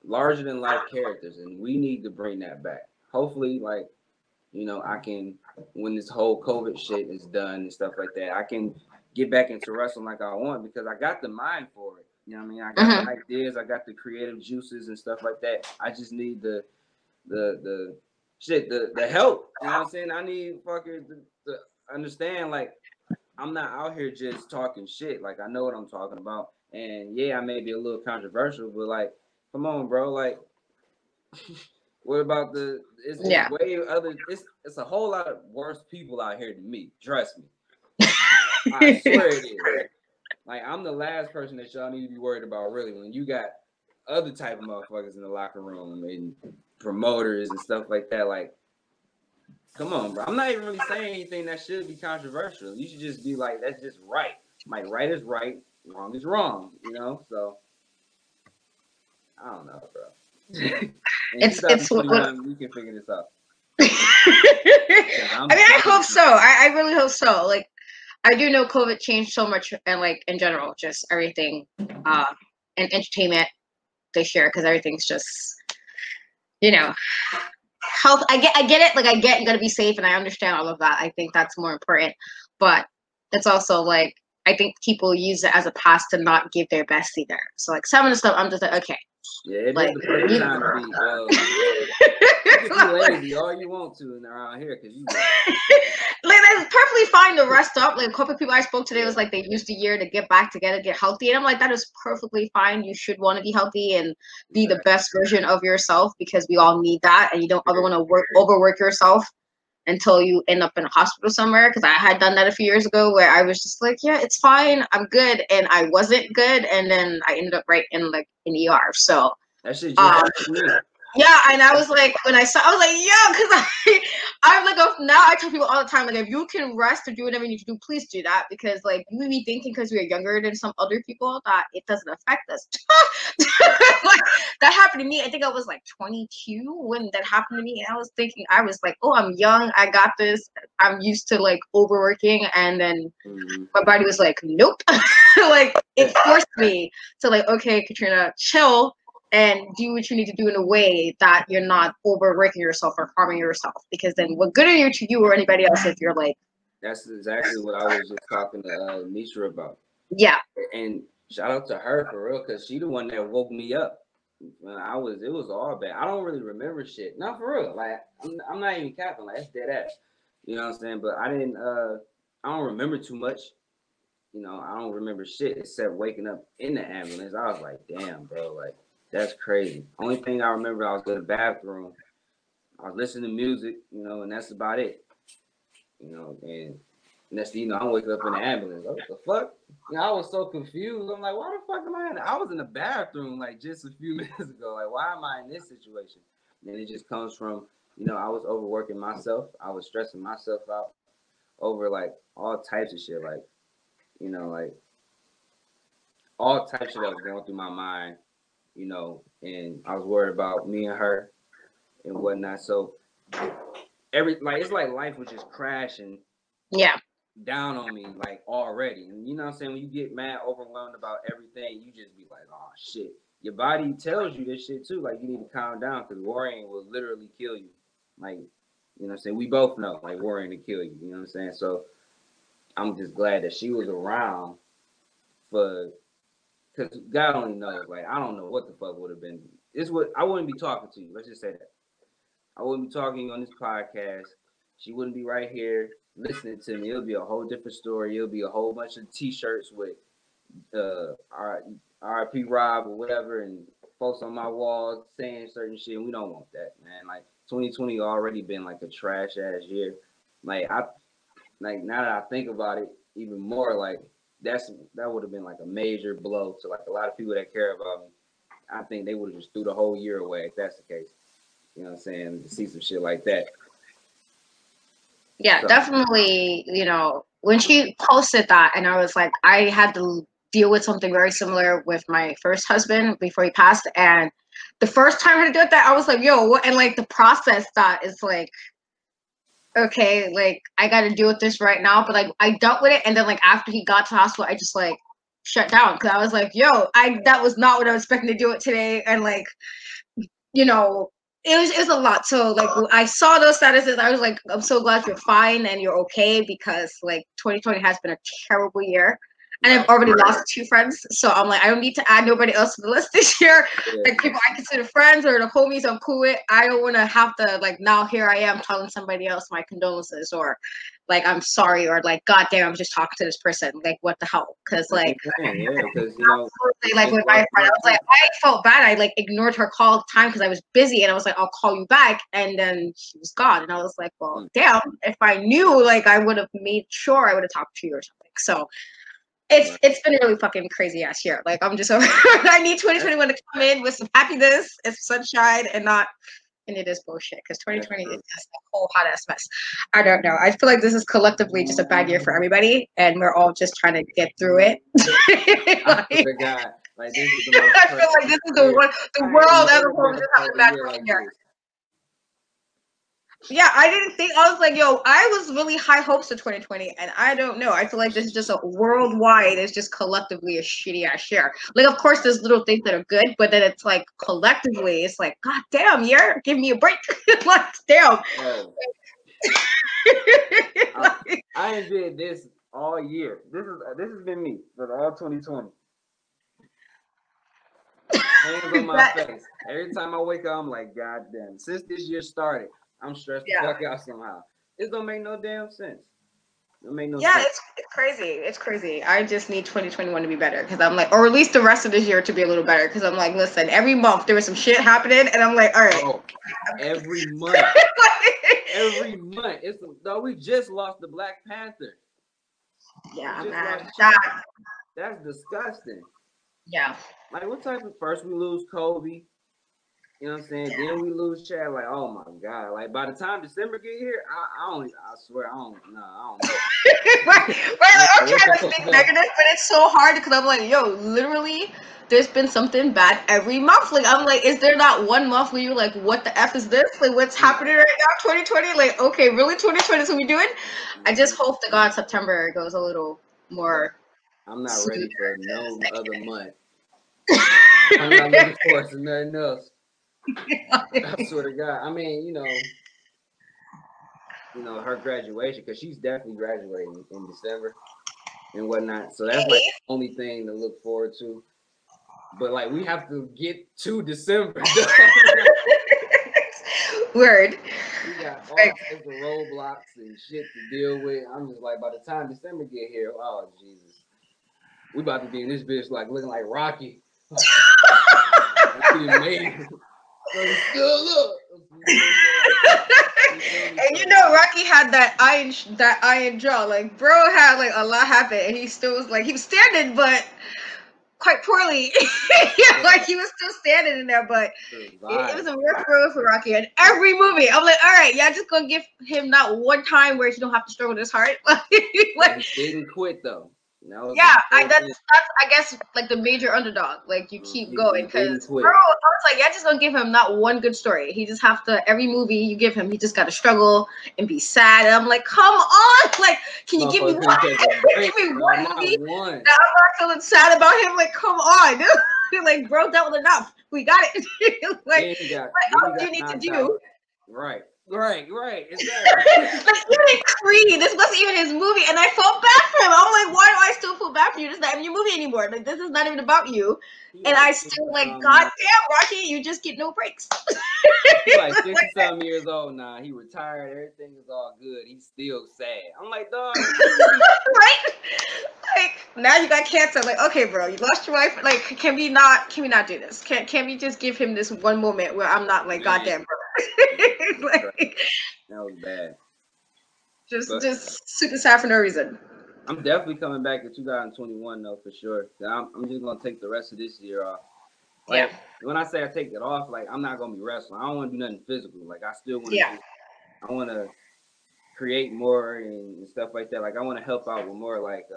B: larger than life characters, and we need to bring that back. Hopefully, like, I can, when this whole COVID shit is done and stuff like that, I can get back into wrestling like I want because I got the mind for it. You know what I mean? I got the ideas, I got the creative juices and stuff like that. I just need the shit, the help. You know what I'm saying? I need fuckers to understand, like, I'm not out here just talking shit. Like, I know what I'm talking about. And yeah, I may be a little controversial, but like, come on, bro. Like, what about it's way other, it's a whole lot of worse people out here than me. Trust me. I swear it is. Like, I'm the last person that y'all need to be worried about, really, when you got other type of motherfuckers in the locker room and promoters and stuff like that. Like, come on, bro. I'm not even really saying anything that should be controversial. You should just be like, that's just right. Like, right is right, wrong is wrong, So, I don't know, bro.
A: It's
B: we can figure this out.
A: I mean, I hope so. I really hope so. Like, I do know COVID changed so much, and like in general, just everything, and entertainment this year, because everything's just, health. I get it. Like, I get you got to be safe, and I understand all of that. I think that's more important, but it's also like I think people use it as a pass to not give their best either. So like some of the stuff, I'm just like, okay.
B: Yeah, it is the perfect time to be. You can be lazy all you want to around here because you.
A: Like, that's perfectly fine to rest up. Like, a couple of people I spoke today was like they used the year to get back together, get healthy, and I'm like, that is perfectly fine. You should want to be healthy and be the best version of yourself because we all need that, and you don't ever want to overwork yourself until you end up in a hospital somewhere. Because I had done that a few years ago where I was just like, yeah, it's fine, I'm good, and I wasn't good, and then I ended up right in ER. So
B: that shit just happened to me.
A: Yeah, and I was like, when I was like, yeah, because I'm like, now I tell people all the time, like, if you can rest or do whatever you need to do, please do that, because like you may be thinking because we're younger than some other people that it doesn't affect us. Like, that happened to me. I think I was like 22 when that happened to me, and I was thinking, I was like, oh, I'm young, I got this. I'm used to like overworking, and then my body was like, nope. Like, it forced me to like, okay, Katrina, chill. And do what you need to do in a way that you're not overworking yourself or harming yourself. Because then what good are you to you or anybody else if you're like...
B: That's exactly what I was just talking to Misha about.
A: Yeah.
B: And shout out to her for real, because she the one that woke me up. When it was all bad. I don't really remember shit. Not for real. Like, I'm not even capping. Like, that's dead ass. You know what I'm saying? But I don't remember too much. I don't remember shit except waking up in the ambulance. I was like, damn, bro, like, that's crazy. Only thing I remember, I was in the bathroom. I was listening to music, and that's about it. And next thing you know, I'm waking up in the ambulance. What the fuck? I was so confused. I'm like, why the fuck am I in? I was in the bathroom like just a few minutes ago. Like, why am I in this situation? And it just comes from, I was overworking myself. I was stressing myself out over like all types of shit. Like, like all types of shit that was going through my mind. And I was worried about me and her and whatnot. So it's like life was just crashing down on me like already. And you know what I'm saying? When you get mad, overwhelmed about everything, you just be like, oh shit. Your body tells you this shit too. Like, you need to calm down because worrying will literally kill you. Like, what I'm saying? We both know, like, worrying to kill you. You know what I'm saying? So I'm just glad that she was around because God only knows. Like, I don't know what the fuck would have been. I wouldn't be talking to you. Let's just say that. I wouldn't be talking on this podcast. She wouldn't be right here listening to me. It'll be a whole different story. It'll be a whole bunch of T-shirts with R.I.P. Rob or whatever, and folks on my walls saying certain shit. And we don't want that, man. Like, 2020 already been like a trash ass year. Like, now that I think about it even more, like, that would have been like a major blow to like a lot of people that care about me. I think they would have just threw the whole year away if that's the case. You know what I'm saying? To see some shit like that.
A: Yeah, so. Definitely. When she posted that, and I was like, I had to deal with something very similar with my first husband before he passed, and the first time I had to do that, I was like, yo, what? And like the process that is like, okay, like I got to deal with this right now. But like I dealt with it, and then like after he got to the hospital, I just like shut down because I was like, yo, that was not what I was expecting to deal with today, and like, it was a lot. So like I saw those statuses, I was like, I'm so glad you're fine and you're okay, because like 2020 has been a terrible year. And I've already lost 2 friends. So I'm like, I don't need to add nobody else to the list this year. Like people I consider friends or the homies I'm cool with. I don't wanna have to like now here I am telling somebody else my condolences, or like I'm sorry, or like god damn I'm just talking to this person. Like what the hell? Cause like
B: because
A: like with my friend, I was like, I felt bad. I like ignored her call all the time because I was busy, and I was like, I'll call you back, and then she was gone, and I was like, well, damn. If I knew, like, I would have made sure I would have talked to you or something. So it's been a really fucking crazy ass year. Like I'm just over. I need 2021 to come in with some happiness and sunshine, and not. And it is bullshit because 2020 is just a whole hot ass mess. I don't know. I feel like this is collectively just a bad year for everybody, and we're all just trying to get through it.
B: I feel like this is the most
A: I feel like this is the world as a whole is just having a bad year. Yeah, I didn't think. I was like, yo, I was really high hopes of 2020, and I don't know. I feel like this is just a worldwide. It's just collectively a shitty ass year. Like, of course, there's little things that are good, but then it's like collectively, it's like, god damn, year, give me a break. Like, damn.
B: Oh. I enjoyed this all year. This has been me for all 2020. Hands on my face. Every time I wake up, I'm like, god damn. Since this year started, I'm stressed the fuck out somehow. It don't make no damn sense. It make no sense.
A: It's crazy. It's crazy. I just need 2021 to be better, because I'm like, or at least the rest of this year to be a little better, because I'm like, listen, every month there was some shit happening, and I'm like, all right.
B: Oh, every month. Every month. We just lost the Black Panther.
A: Yeah, man.
B: That's disgusting.
A: Yeah.
B: Like, what type of first we lose Kobe? You know what I'm saying? Yeah. Then we lose Chad. Like, oh my god! Like by the time December get here, I swear I don't know.
A: right. Like, I'm trying to think negative, but it's so hard because I'm like, yo, literally, there's been something bad every month. Like I'm like, is there not one month where you're like, what the f is this? Like what's happening right now? 2020? Like okay, really 2020 is what we doing? I just hope to God September goes a little more.
B: I'm not ready for no other month. I'm not looking forward to nothing else. I swear to God. I mean, you know, her graduation, because she's definitely graduating in December and whatnot. So that's like the only thing to look forward to. But like we have to get to December.
A: Word.
B: We got all types of roadblocks and shit to deal with. I'm just like, by the time December get here, oh Jesus, we about to be in this bitch like looking like Rocky. Amazing.
A: And you know, Rocky had that iron jaw. Like, bro had like a lot happen, and he still was like he was standing, but quite poorly. Like he was still standing in there, but it was a rough road for Rocky. And every movie, I'm like, all right, y'all just gonna give him not one time where you don't have to struggle this hard.
B: Like he didn't quit though.
A: Yeah, that's I guess like the major underdog. Like you keep going because bro, I was like, yeah, just don't give him not one good story. He just have to every movie you give him, he just got to struggle and be sad. And I'm like, come on, like, can you give me one? Give me one movie that I'm not feeling sad about him? Like, come on, dude. Like, bro, that was enough. We got it. Like, what else do you need to do?
B: Right. Exactly.
A: Like even Creed, this wasn't even his movie, and I felt bad for him. I'm like, why do I still feel bad for you? This is not even your movie anymore. Like this is not even about you. And I still like, god damn, Rocky, you just get no breaks.
B: He's like 60-something years old now. He retired. Everything is all good. He's still sad. I'm like, dog.
A: Right? Like now you got cancer. Like, okay, bro, you lost your wife. Like, can we not do this? Can we just give him this one moment where I'm not like, goddamn, bro. Like,
B: that was bad.
A: Just super sad for no reason.
B: I'm definitely coming back in 2021 though, for sure. I'm just gonna take the rest of this year off. Like, when I say I take it off, like I'm not gonna be wrestling. I don't want to do nothing physical. Like I still want to. I want to create more and stuff like that. Like I want to help out with more like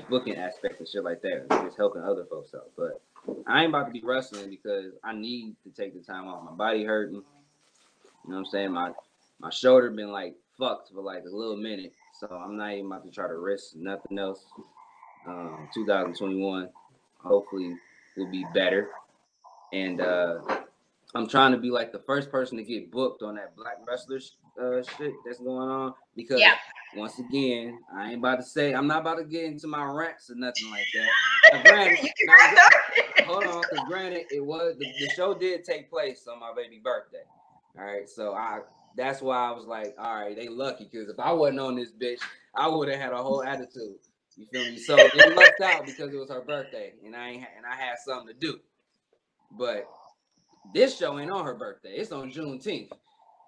B: booking aspects and shit like that. Just helping other folks out. But I ain't about to be wrestling because I need to take the time off. My body hurting. You know what I'm saying? My shoulder been like fucked for like a little minute. So I'm not even about to try to risk nothing else. 2021 hopefully will be better. and I'm trying to be like the first person to get booked on that black wrestlers shit that's going on, because once again, I ain't about to say, I'm not about to get into my rants or nothing like that. Now, granted, hold on, because granted, it was the show did take place on my baby birthday. All right, so that's why I was like, all right, they lucky, because if I wasn't on this bitch, I would have had a whole attitude. You feel me? So they lucked out because it was her birthday, and I had something to do. But this show ain't on her birthday. It's on Juneteenth.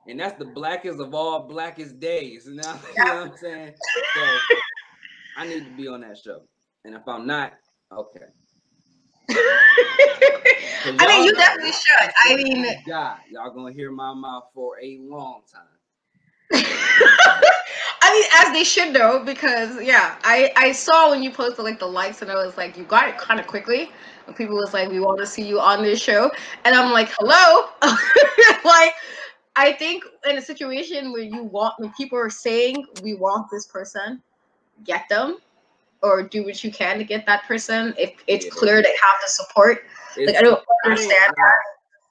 B: And that's the blackest of all blackest days. You know what I'm saying? So I need to be on that show. And if I'm not, okay.
A: I mean, you definitely should. I mean,
B: God, y'all gonna hear my mouth for a long time.
A: I mean, as they should know, because I saw when you posted like the likes, and I was like, you got it kind of quickly. And people was like, we want to see you on this show, and I'm like, hello, like. I think in a situation where when people are saying we want this person, get them, or do what you can to get that person. If it's clear they have the support, like I don't understand that.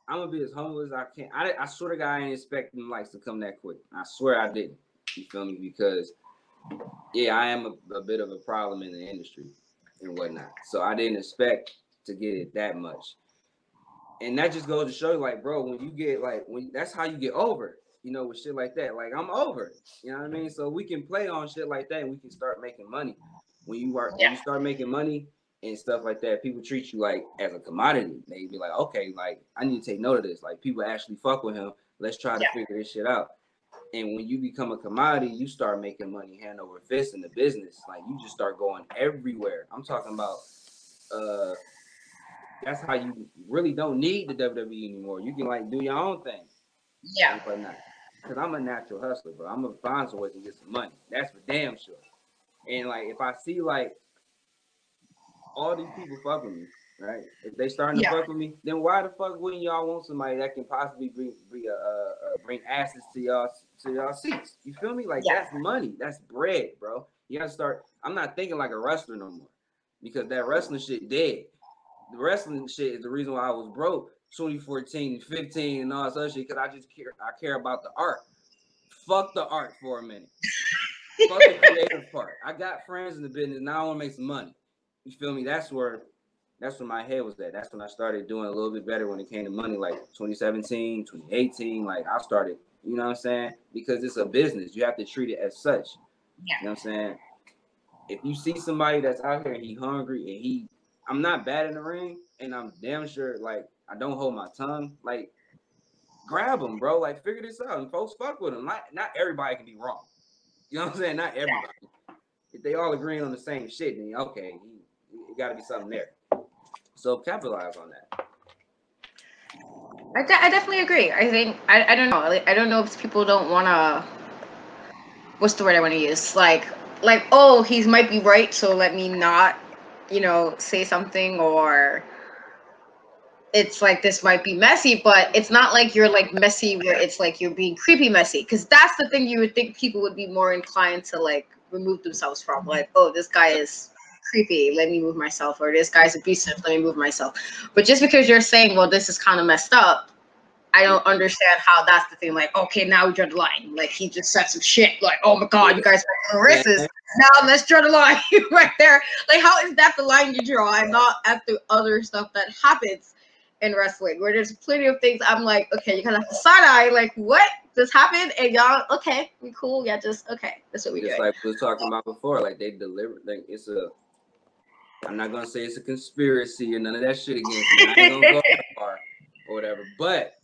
B: I'm gonna be as humble as I can. I swear to God, I ain't expecting likes to come that quick. I swear I didn't. You feel me? Because I am a bit of a problem in the industry and whatnot. So I didn't expect to get it that much. And that just goes to show you, like, bro, when you get that's how you get over, with shit like that. Like, I'm over, you know what I mean? So we can play on shit like that, and we can start making money. When you start making money and stuff like that, people treat you like as a commodity. They be like, okay, like, I need to take note of this. Like, people actually fuck with him. Let's try to figure this shit out. And when you become a commodity, you start making money hand over fist in the business. Like, you just start going everywhere. I'm talking about that's how you really don't need the WWE anymore. You can like do your own thing.
A: Yeah.
B: But not. Because I'm a natural hustler, bro. I'm gonna find some ways to get some money. That's for damn sure. And like, if I see like all these people fuck with me, right? If they starting to fuck with me, then why the fuck wouldn't y'all want somebody that can possibly bring asses to y'all seats? You feel me? Like, that's money. That's bread, bro. You gotta start. I'm not thinking like a wrestler no more, because that wrestling shit dead. The wrestling shit is the reason why I was broke 2014 and 15 and all this other shit, because I care about the art. Fuck the art for a minute. Fuck the creative part. I got friends in the business, now I want to make some money. You feel me? That's where my head was at. That's when I started doing a little bit better when it came to money, like 2017, 2018. Like, I started, you know what I'm saying? Because it's a business. You have to treat it as such.
A: Yeah.
B: You know what I'm saying? If you see somebody that's out here and he hungry and I'm not bad in the ring, and I'm damn sure, like, I don't hold my tongue. Like, grab them, bro. Like, figure this out. And folks fuck with them. Not everybody can be wrong. You know what I'm saying? Not everybody. If they all agreeing on the same shit, then okay, it got to be something there. So capitalize on that.
A: I definitely agree. I think I don't know. I don't know if people don't want to. What's the word I want to use? Like, oh, he might be right, so let me not, say something, or it's like this might be messy, but it's not like you're like messy where it's like you're being creepy messy, because that's the thing you would think people would be more inclined to like remove themselves from. Like, oh, this guy is creepy, let me move myself, or this guy's abusive, let me move myself. But just because you're saying, well, this is kind of messed up, I don't understand how that's the thing. Like, okay, now we draw the line. Like, he just said some shit. Like, oh my god, you guys are racists. Now let's draw the line right there. Like, how is that the line you draw, and not at the other stuff that happens in wrestling, where there's plenty of things I'm like, okay, you kind of have to side eye. Like, what? This happened, and y'all, okay, we cool. Yeah, just okay. That's what we do.
B: Just like we was talking about before. Like, they deliver. Like, I'm not gonna say it's a conspiracy or none of that shit against me. I ain't gonna go that far or whatever, but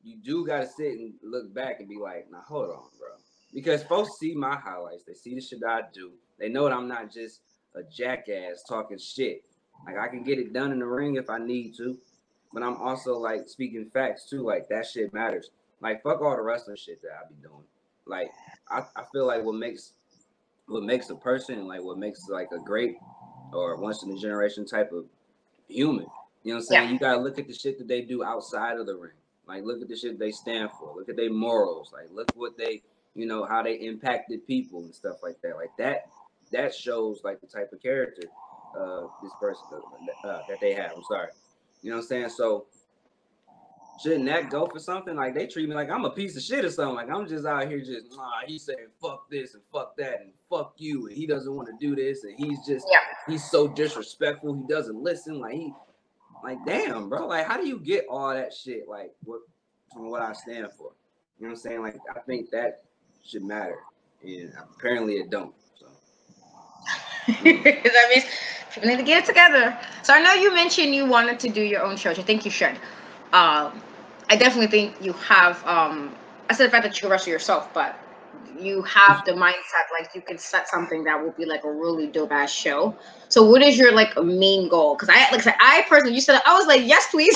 B: you do got to sit and look back and be like, now, hold on, bro. Because folks see my highlights. They see the shit that I do. They know that I'm not just a jackass talking shit. Like, I can get it done in the ring if I need to. But I'm also, like, speaking facts, too. Like, that shit matters. Like, fuck all the wrestling shit that I be doing. Like, I feel like what makes a person, like, what makes, like, a great or once-in-a-generation type of human. You know what I'm saying? Yeah. You got to look at the shit that they do outside of the ring. Like, look at the shit they stand for. Look at their morals. Like, look what they, how they impacted people and stuff like that. Like, that shows, like, the type of character this person that they have. I'm sorry. You know what I'm saying? So shouldn't that go for something? Like they treat me like I'm a piece of shit or something. Like I'm just out here just he's saying fuck this and fuck that and fuck you and he doesn't want to do this and he's so disrespectful. He doesn't listen. Like damn, bro. Like how do you get all that shit? Like what from what I stand for? You know what I'm saying? Like I think that should matter, and apparently it don't. So
A: that means people need to get it together. So I know you mentioned you wanted to do your own show, which I think you should. I definitely think you have. I said the fact that you can wrestle yourself, but you have the mindset like you can set something that will be like a really dope ass show. So what is your like main goal? Because I personally, you said I was like yes please,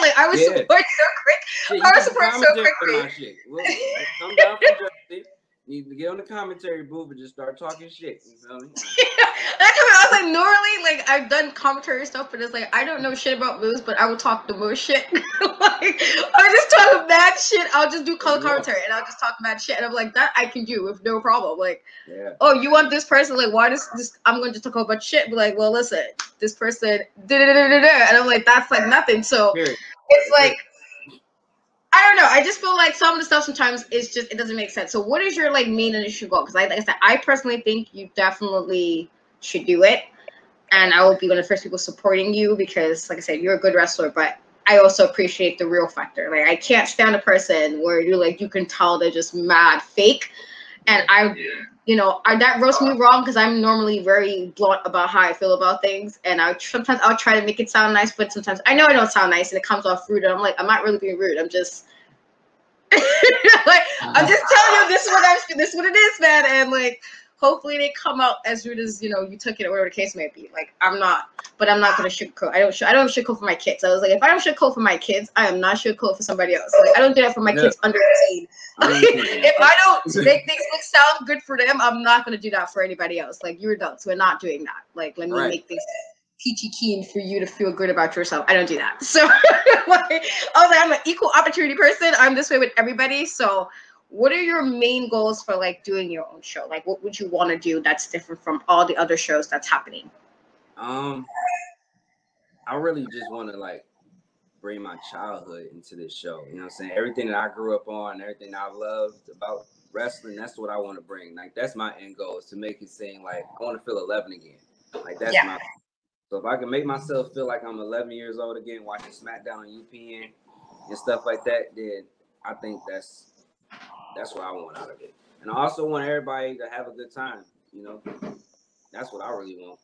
A: like I was support so quick.
B: Shit,
A: I was support so quickly.
B: My shit. Well, come down from Jersey. You need to get on the commentary booth and just start talking shit. You feel me?
A: I was like, normally, like I've done commentary stuff, but it's like I don't know shit about moves, but I will talk the most shit. Like I just talk mad shit. I'll just do color commentary and I'll just talk mad shit, and I'm like that I can do with no problem. Like, oh, you want this person? Like, why does this? I'm going to talk about shit. Be like, well, listen, this person, and I'm like, that's like nothing. So it's like. I don't know. I just feel like some of the stuff sometimes is just it doesn't make sense. So, what is your like main initial goal? Because, like I said, I personally think you definitely should do it, and I will be one of the first people supporting you because, like I said, you're a good wrestler. But I also appreciate the real factor. Like, I can't stand a person where you're like you can tell they're just mad fake, and that roasts me wrong because I'm normally very blunt about how I feel about things, and sometimes I'll try to make it sound nice, but sometimes I know I don't sound nice and it comes off rude, and I'm like, I'm not really being rude. I'm just like I'm just telling you this is what it is, man, and like hopefully they come out as rude as you took it or whatever the case may be. Like I'm not gonna sugarcoat. I don't sugarcoat for my kids. I was like, if I don't sugarcoat for my kids, I am not sugarcoat for somebody else. Like I don't do that for my kids under 18. If I don't make things sound good for them, I'm not gonna do that for anybody else. Like you're adults, we're not doing that. Like let me make things peachy keen for you to feel good about yourself. I don't do that. So like, I was like, I'm an equal opportunity person. I'm this way with everybody. So what are your main goals for like doing your own show? Like what would you want to do that's different from all the other shows that's happening?
B: I really just want to like bring my childhood into this show. You know what I'm saying? Everything that I grew up on, everything I loved about wrestling, that's what I want to bring. Like that's my end goal is to make it seem like I want to feel 11 again. Like that's my. So if I can make myself feel like I'm 11 years old again, watching SmackDown on UPN and stuff like that, then I think that's what I want out of it. And I also want everybody to have a good time. That's what I really want.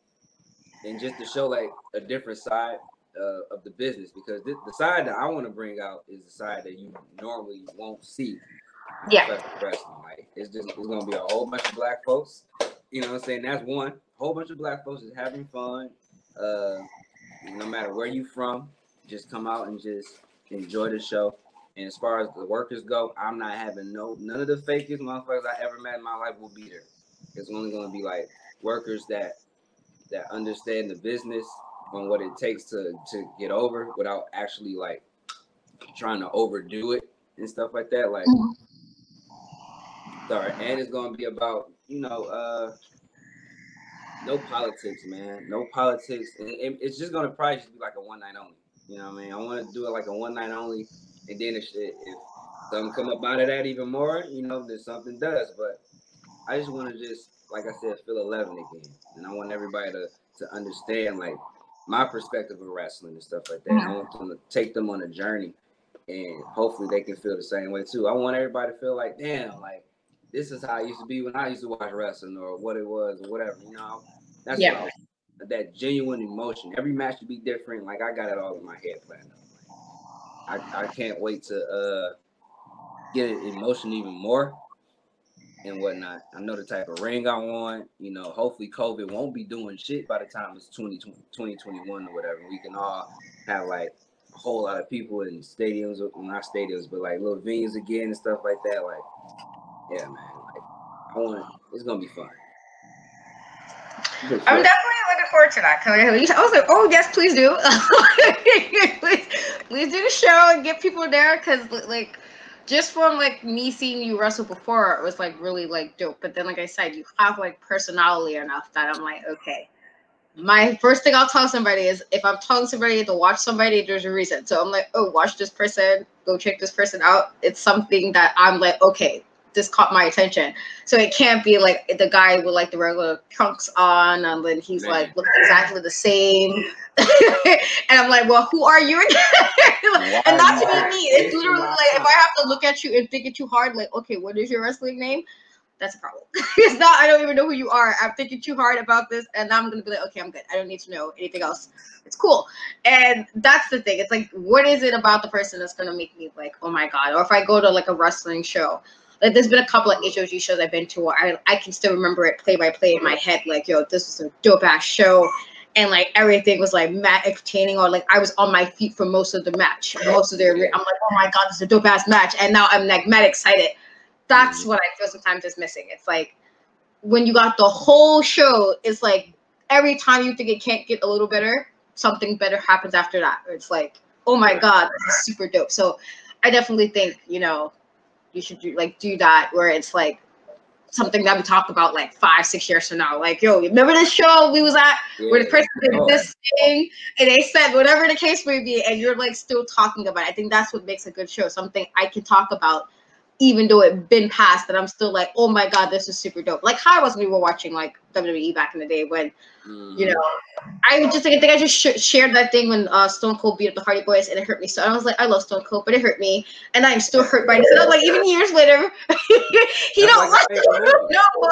B: And just to show like a different side of the business, because the side that I want to bring out is the side that you normally won't see. Wrestling. Like it's gonna be a whole bunch of black folks. You know what I'm saying? That's one. Whole bunch of black folks is having fun. No matter where you from, just come out and just enjoy the show. And as far as the workers go, I'm not having none of the fakest motherfuckers I ever met in my life will be there. It's only gonna be like workers that understand the business and what it takes to get over without actually like trying to overdo it and stuff like that. Like sorry, and it's gonna be about no politics, man. No politics. And it's just gonna probably just be like a one night only. You know what I mean? I want to do it like a one night only, and then if something come up out of that even more, then something does. But I just want to just, like I said, feel 11 again, and I want everybody to understand like my perspective of wrestling and stuff like that. I want them to take them on a journey, and hopefully they can feel the same way too. I want everybody to feel like, damn, like this is how I used to be when I used to watch wrestling or what it was or whatever, That's what I want. That genuine emotion. Every match should be different. Like I got it all in my head planned out. I can't wait to get it emotion even more and whatnot. I know the type of ring I want. Hopefully COVID won't be doing shit by the time it's 2021 or whatever. We can all have like a whole lot of people in stadiums, well, not stadiums, but like little venues again and stuff like that. Like, yeah, man. Like, it's gonna be fun.
A: I'm definitely looking forward to that. I was like, oh yes, please do. please do the show and get people there, because like just from like me seeing you wrestle before, it was like really like dope. But then, like I said, you have like personality enough that I'm like, okay, My first thing I'll tell somebody is if I'm telling somebody to watch somebody, there's a reason. So I'm like, oh, watch this person, go check this person out. It's something that I'm like, okay, this caught my attention. So it can't be like the guy with like the regular trunks on, and then he's like looking exactly the same. And I'm like, well, who are you again? And not to be me. It's literally like if I have to look at you and think it too hard, like, okay, what is your wrestling name? That's a problem. It's not, I don't even know who you are. I'm thinking too hard about this, and now I'm gonna be like, okay, I'm good. I don't need to know anything else. It's cool. And that's the thing. It's like, what is it about the person that's gonna make me like, oh my god? Or if I go to like a wrestling show, like there's been a couple of HOG shows I've been to where I can still remember it play by play in my head. Like, yo, this was a dope ass show. And like everything was like mad entertaining, or like I was on my feet for most of the match, most of their. I'm like, oh my god, this is a dope ass match, and now I'm like mad excited. That's what I feel sometimes is missing. It's like when you got the whole show, it's like every time you think it can't get a little better, something better happens after that. It's like, oh my god, this is super dope. So I definitely think, you know, you should do that where it's like something that we talked about like 5-6 years from now. Like, yo, remember this show we was at where the person did this thing and they said whatever the case may be, and you're like still talking about it. I think that's what makes a good show. Something I can talk about even though it been past, that I'm still like, oh my god, this is super dope. Like how I was when we were watching like WWE back in the day when, you know, I just like, I think I just shared that thing when Stone Cold beat up the Hardy Boys and it hurt me. So I was like, I love Stone Cold, but it hurt me, and I'm still hurt by it. So like even years later, he don't wrestle no more.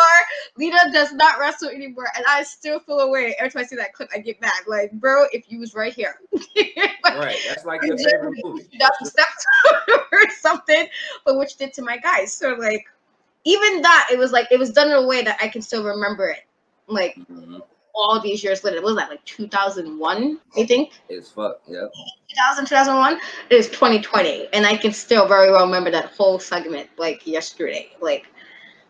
A: Lita does not wrestle anymore, and I still feel away every time I see that clip. I get mad, like, bro, if you was right here,
B: right? That's like your favorite movie.
A: That's step or something, but which did to my guys. So like, even that, it was like it was done in a way that I can still remember it, like. All these years later. Was that like 2001, I think?
B: It's fuck, yeah.
A: 2001. It is 2020. And I can still very well remember that whole segment like yesterday. Like,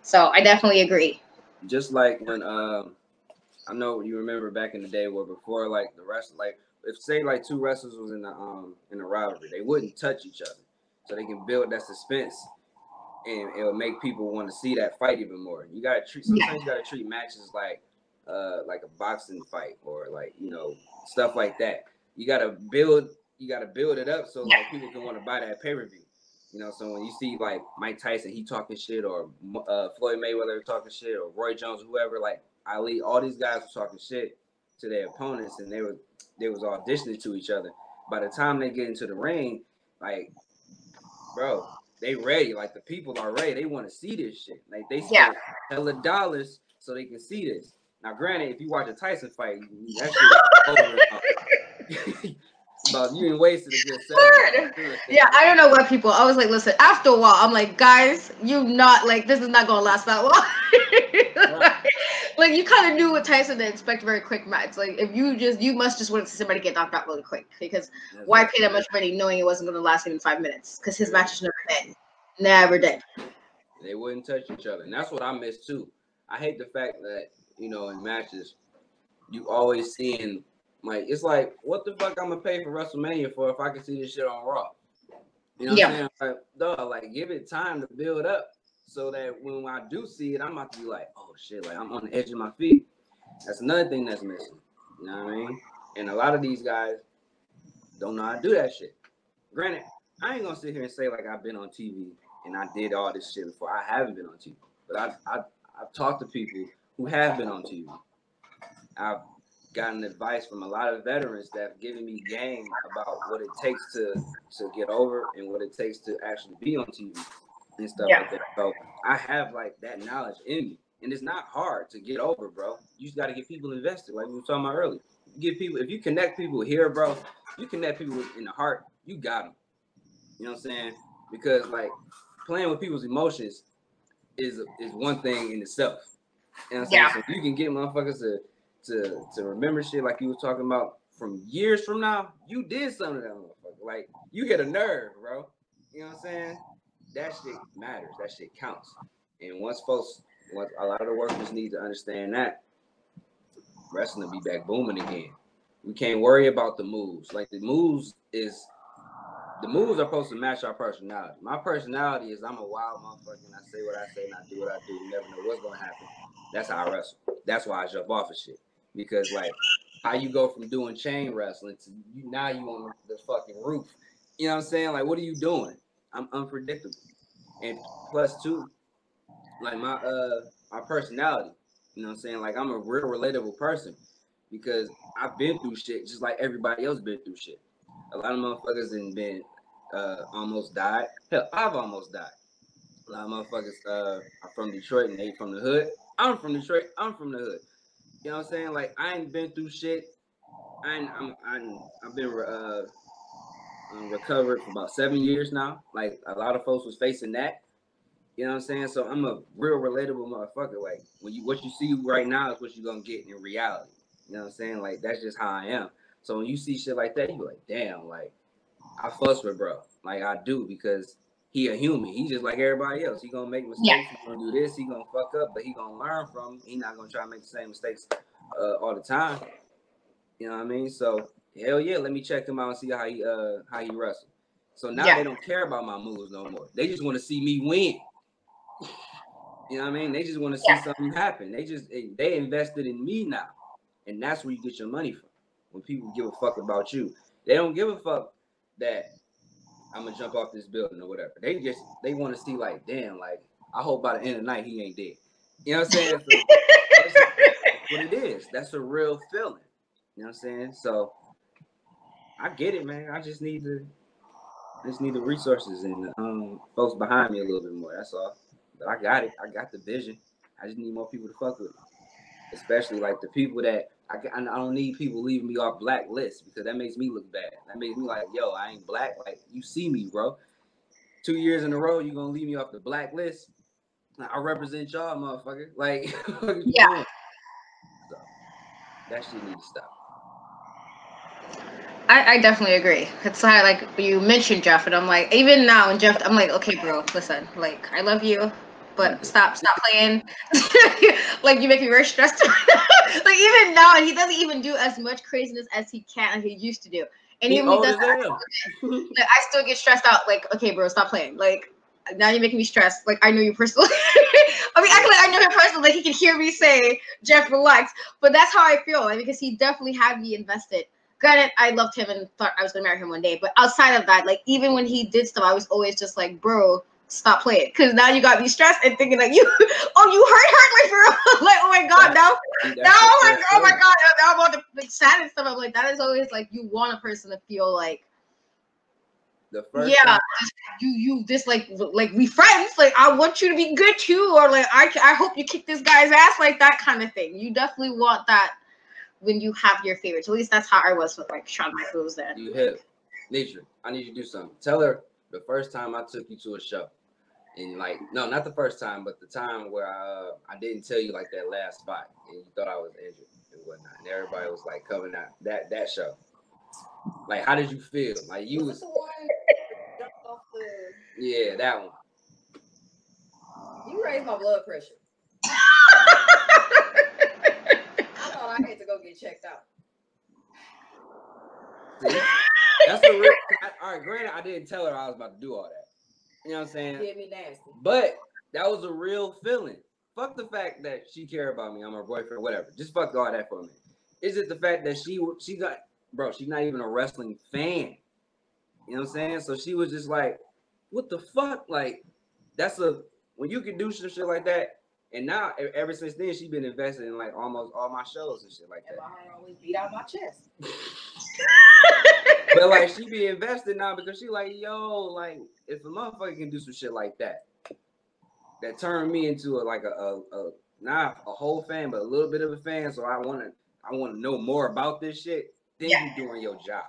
A: so I definitely agree.
B: Just like when I know you remember back in the day where before like the wrestler, like if say like two wrestlers was in the rivalry, they wouldn't touch each other. So they can build that suspense and it'll make people want to see that fight even more. You gotta treat sometimes you gotta treat matches like a boxing fight or like, you know, stuff like that. You gotta build it up so like people can want to buy that pay-per-view. You know, so when you see like Mike Tyson, he talking shit, or Floyd Mayweather talking shit, or Roy Jones, whoever, like Ali, all these guys were talking shit to their opponents, and they was auditioning to each other. By the time they get into the ring, like, bro, they ready. Like the people are ready. They want to see this shit. Like they spend hella dollars so they can see this. Now, granted, if you watch a Tyson fight, that shit over. But you ain't wasted a good second.
A: Yeah, I don't know what people. I was like, listen. After a while, I'm like, guys, you not like this is not gonna last that long. Like you kind of knew what Tyson to expect. Very quick match. Like if you must just want to see somebody get knocked out really quick because why pay that much money knowing it wasn't gonna last even 5 minutes? Because his matches never did, never did.
B: They wouldn't touch each other, and that's what I miss too. I hate the fact that, you know, in matches, you always seeing, like, it's like, what the fuck I'm gonna pay for WrestleMania for if I can see this shit on Raw? You know what I'm saying? Like, dog, like, give it time to build up so that when I do see it, I'm about to be like, oh shit, like I'm on the edge of my feet. That's another thing that's missing. You know what I mean? And a lot of these guys don't know how to do that shit. Granted, I ain't gonna sit here and say like I've been on TV and I did all this shit before. I haven't been on TV, but I've talked to people who have been on TV. I've gotten advice from a lot of veterans that have given me game about what it takes to get over and what it takes to actually be on TV and stuff like that. So I have like that knowledge in me, and it's not hard to get over, bro. You just got to get people invested, like we were talking about earlier. Give people, if you connect people here, bro, you connect people in the heart, you got them. You know what I'm saying? Because like playing with people's emotions is one thing in itself. You know what I'm saying? So you can get motherfuckers to remember shit like you was talking about from years from now. You did something to that motherfucker. Like you hit a nerve, bro. You know what I'm saying? That shit matters. That shit counts. And once a lot of the workers need to understand that, wrestling will be back booming again. We can't worry about the moves. Like the moves are supposed to match our personality. My personality is I'm a wild motherfucker and I say what I say and I do what I do. You never know what's gonna happen. That's how I wrestle. That's why I jump off of shit. Because like how you go from doing chain wrestling to now you on the fucking roof. You know what I'm saying? Like, what are you doing? I'm unpredictable. And plus two, like my personality. You know what I'm saying? Like, I'm a real relatable person because I've been through shit just like everybody else been through shit. A lot of motherfuckers have been almost died. Hell, I've almost died. A lot of motherfuckers are from Detroit and they from the hood. I'm from Detroit. I'm from the hood. You know what I'm saying? Like, I ain't been through shit. I've been recovered for about 7 years now. Like, a lot of folks was facing that. You know what I'm saying? So I'm a real relatable motherfucker. Like, what you see right now is what you're gonna get in reality. You know what I'm saying? Like, that's just how I am. So when you see shit like that, you be like, damn, like, I fuss with bro. Like, I do, because he a human. He just like everybody else. He gonna make mistakes.
A: Yeah.
B: He gonna do this. He gonna fuck up, but he gonna learn from them. He not gonna try to make the same mistakes all the time. You know what I mean? So hell yeah, let me check him out and see how he wrestle. So now they don't care about my moves no more. They just want to see me win. You know what I mean? They just want to see something happen. They invested in me now, and that's where you get your money from. When people give a fuck about you, they don't give a fuck that I'm gonna jump off this building or whatever. They want to see, like, damn, like, I hope by the end of the night he ain't dead. You know what I'm saying? So that's what it is. That's a real feeling. You know what I'm saying? So I get it, man. I just need the resources and folks behind me a little bit more. That's all. But I got it. I got the vision. I just need more people to fuck with me. Especially like the people that I don't need people leaving me off blacklists, because that makes me look bad. That makes me like, yo, I ain't black. Like, you see me, bro. 2 years in a row, you gonna leave me off the blacklist? I represent y'all, motherfucker. Like, what you doing? So that shit need to stop.
A: I definitely agree. It's how, like, you mentioned Jeff, and I'm like, even now, and Jeff, I'm like, okay, bro, listen, like, I love you, but stop playing. Like, you make me very stressed. Like, even now, he doesn't even do as much craziness as he can, as he used to do. And even when he does that, like, I still get stressed out. Like, okay, bro, stop playing. Like, now you're making me stressed. Like, I know you personally. I mean, actually, I know him personally. Like, he can hear me say, Jeff, relax. But that's how I feel, like, because he definitely had me invested. Granted, I loved him and thought I was gonna marry him one day. But outside of that, like, even when he did stuff, I was always just like, bro, stop playing. Because now you got me stressed and thinking like, you hurt like, bro. Like, oh my god, now oh my god, now I'm on the like, sad and stuff. I'm like, that is always like, you want a person to feel like,
B: the first
A: time, you just like we friends. Like, I want you to be good too, or like, I hope you kick this guy's ass, like that kind of thing. You definitely want that when you have your favorites. At least that's how I was with like Shawn Michaels then.
B: You hit Nitra, I need you to do something. Tell her the first time I took you to a show. And like, no, not the first time, but the time where I didn't tell you like that last spot and you thought I was injured and whatnot. And everybody was like coming out that show. Like, how did you feel? Like, you was the one jumped off the... Yeah, that one.
C: You raised my blood pressure. I had to go get checked out.
B: See, that's a real. All right, granted, I didn't tell her I was about to do all that. You know what I'm saying?
C: Did me nasty.
B: But that was a real feeling. Fuck the fact that she cared about me, I'm her boyfriend, whatever. Just fuck all that for me. Is it the fact that she got, bro? She's not even a wrestling fan. You know what I'm saying? So she was just like, what the fuck? Like, that's when you can do some shit like that. And now, ever since then, she's been invested in like almost all my shows and shit like that.
C: And I always beat out my chest.
B: But like, she be invested now because she like, yo, like, if a motherfucker can do some shit like that turned me into not a whole fan, but a little bit of a fan. So I want to know more about this shit. Then you're doing your job.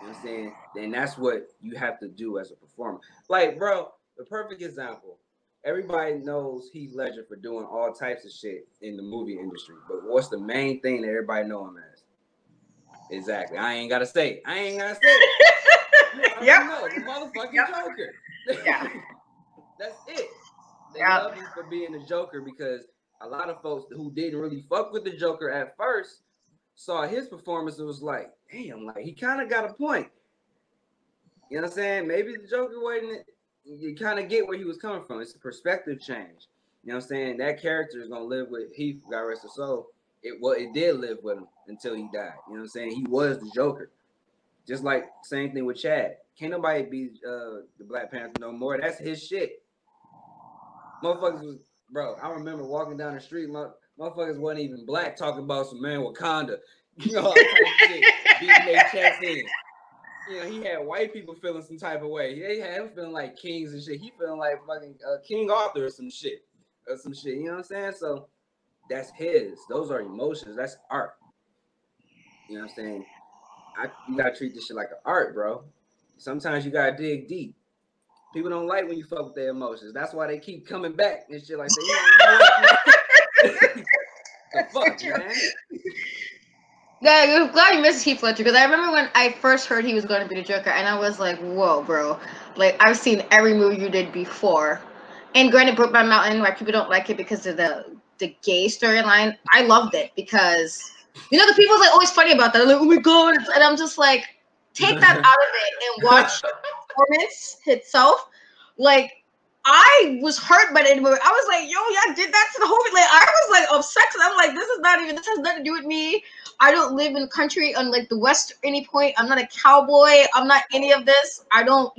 B: You know what I'm saying? Then that's what you have to do as a performer. Like, bro, the perfect example. Everybody knows Heath Ledger for doing all types of shit in the movie industry. But what's the main thing that everybody know him as? Exactly. I ain't gotta say it. You know, the motherfucking Joker.
A: Yeah.
B: That's it. They love him for being the Joker because a lot of folks who didn't really fuck with the Joker at first saw his performance and was like, damn, like, he kind of got a point. You know what I'm saying? Maybe the Joker wasn't... You kind of get where he was coming from. It's a perspective change. You know what I'm saying? That character is going to live with Heath, God rest his soul, it did live with him until he died. You know what I'm saying? He was the Joker. Just like same thing with Chad. Can't nobody be the Black Panther no more. That's his shit. Motherfuckers was, bro. I remember walking down the street. Motherfuckers wasn't even black talking about some man Wakanda. You know, all type of shit, beating their chest in. You know, he had white people feeling some type of way. They had him feeling like kings and shit. He feeling like fucking King Arthur or some shit. You know what I'm saying? So that's his. Those are emotions. That's art. You know what I'm saying? You gotta treat this shit like an art, bro. Sometimes you gotta dig deep. People don't like when you fuck with their emotions. That's why they keep coming back and shit like that. You know the fuck, man.
A: Yeah, I'm glad you missed Heath Ledger because I remember when I first heard he was going to be the Joker, and I was like, "Whoa, bro! Like I've seen every movie you did before." And granted, Brokeback Mountain, why people don't like it because of the gay storyline. I loved it because the people like always funny about that. They're like, "Oh my god!" And I'm just like, take that out of it and watch the performance itself. Like, I was hurt by the end of the movie. I was like, "Yo, y'all did that to the whole." Like, I was like upset because I'm like, this has nothing to do with me. I don't live in the country on like the West at any point. I'm not a cowboy. I'm not any of this. I don't,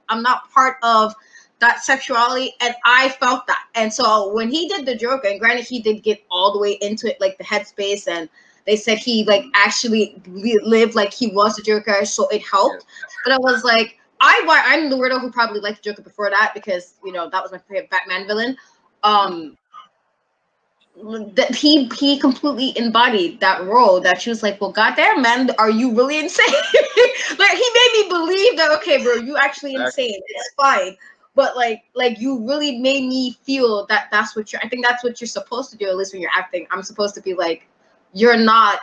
A: I'm not part of that sexuality. And I felt that. And so when he did the Joker, and granted, he did get all the way into it, like the headspace, and they said he like actually lived like he was the Joker, so it helped. But I was like, I'm the weirdo who probably liked the Joker before that because, that was my favorite Batman villain. That he completely embodied that role that she was like, well, goddamn, man, are you really insane? Like, he made me believe that, okay, bro, you actually insane. It's fine. But like you really made me feel that I think that's what you're supposed to do, at least when you're acting. I'm supposed to be like, you're not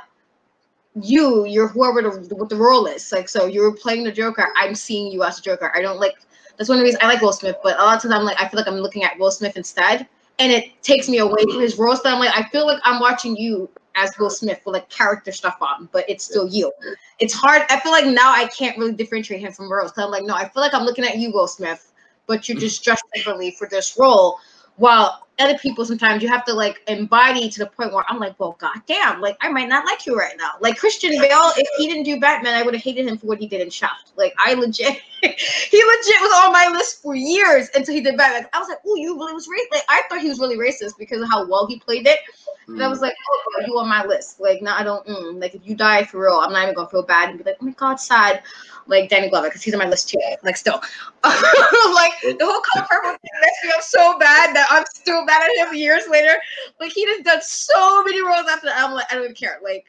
A: you're whoever what the role is. Like, so you're playing the Joker. I'm seeing you as a Joker. I don't like, that's one of the reasons I like Will Smith, but a lot of times I feel like I'm looking at Will Smith instead. And it takes me away from his role. So I'm like, I feel like I'm watching you as Will Smith with like character stuff on, but it's still you. It's hard. I feel like now I can't really differentiate him from roles. Cause I'm like, no, I feel like I'm looking at you, Will Smith, but you're just dressed differently for this role. While other people, sometimes you have to like embody to the point where I'm like, well, goddamn, like I might not like you right now. Like Christian Bale, if he didn't do Batman, I would have hated him for what he did in Shaft. Like he legit was on my list for years until he did Batman. I was like, oh, you really was racist. Like I thought he was really racist because of how well he played it. And I was like, oh, you on my list. Like, no, I don't. Like, if you die for real, I'm not even gonna feel bad and be like, oh my god, sad. Like Danny Glover, because he's on my list too. Like, still, like the whole Color Purple thing makes me up so bad that I'm still mad at him years later. Like, he just done so many roles after that. I'm like, I don't even care. Like,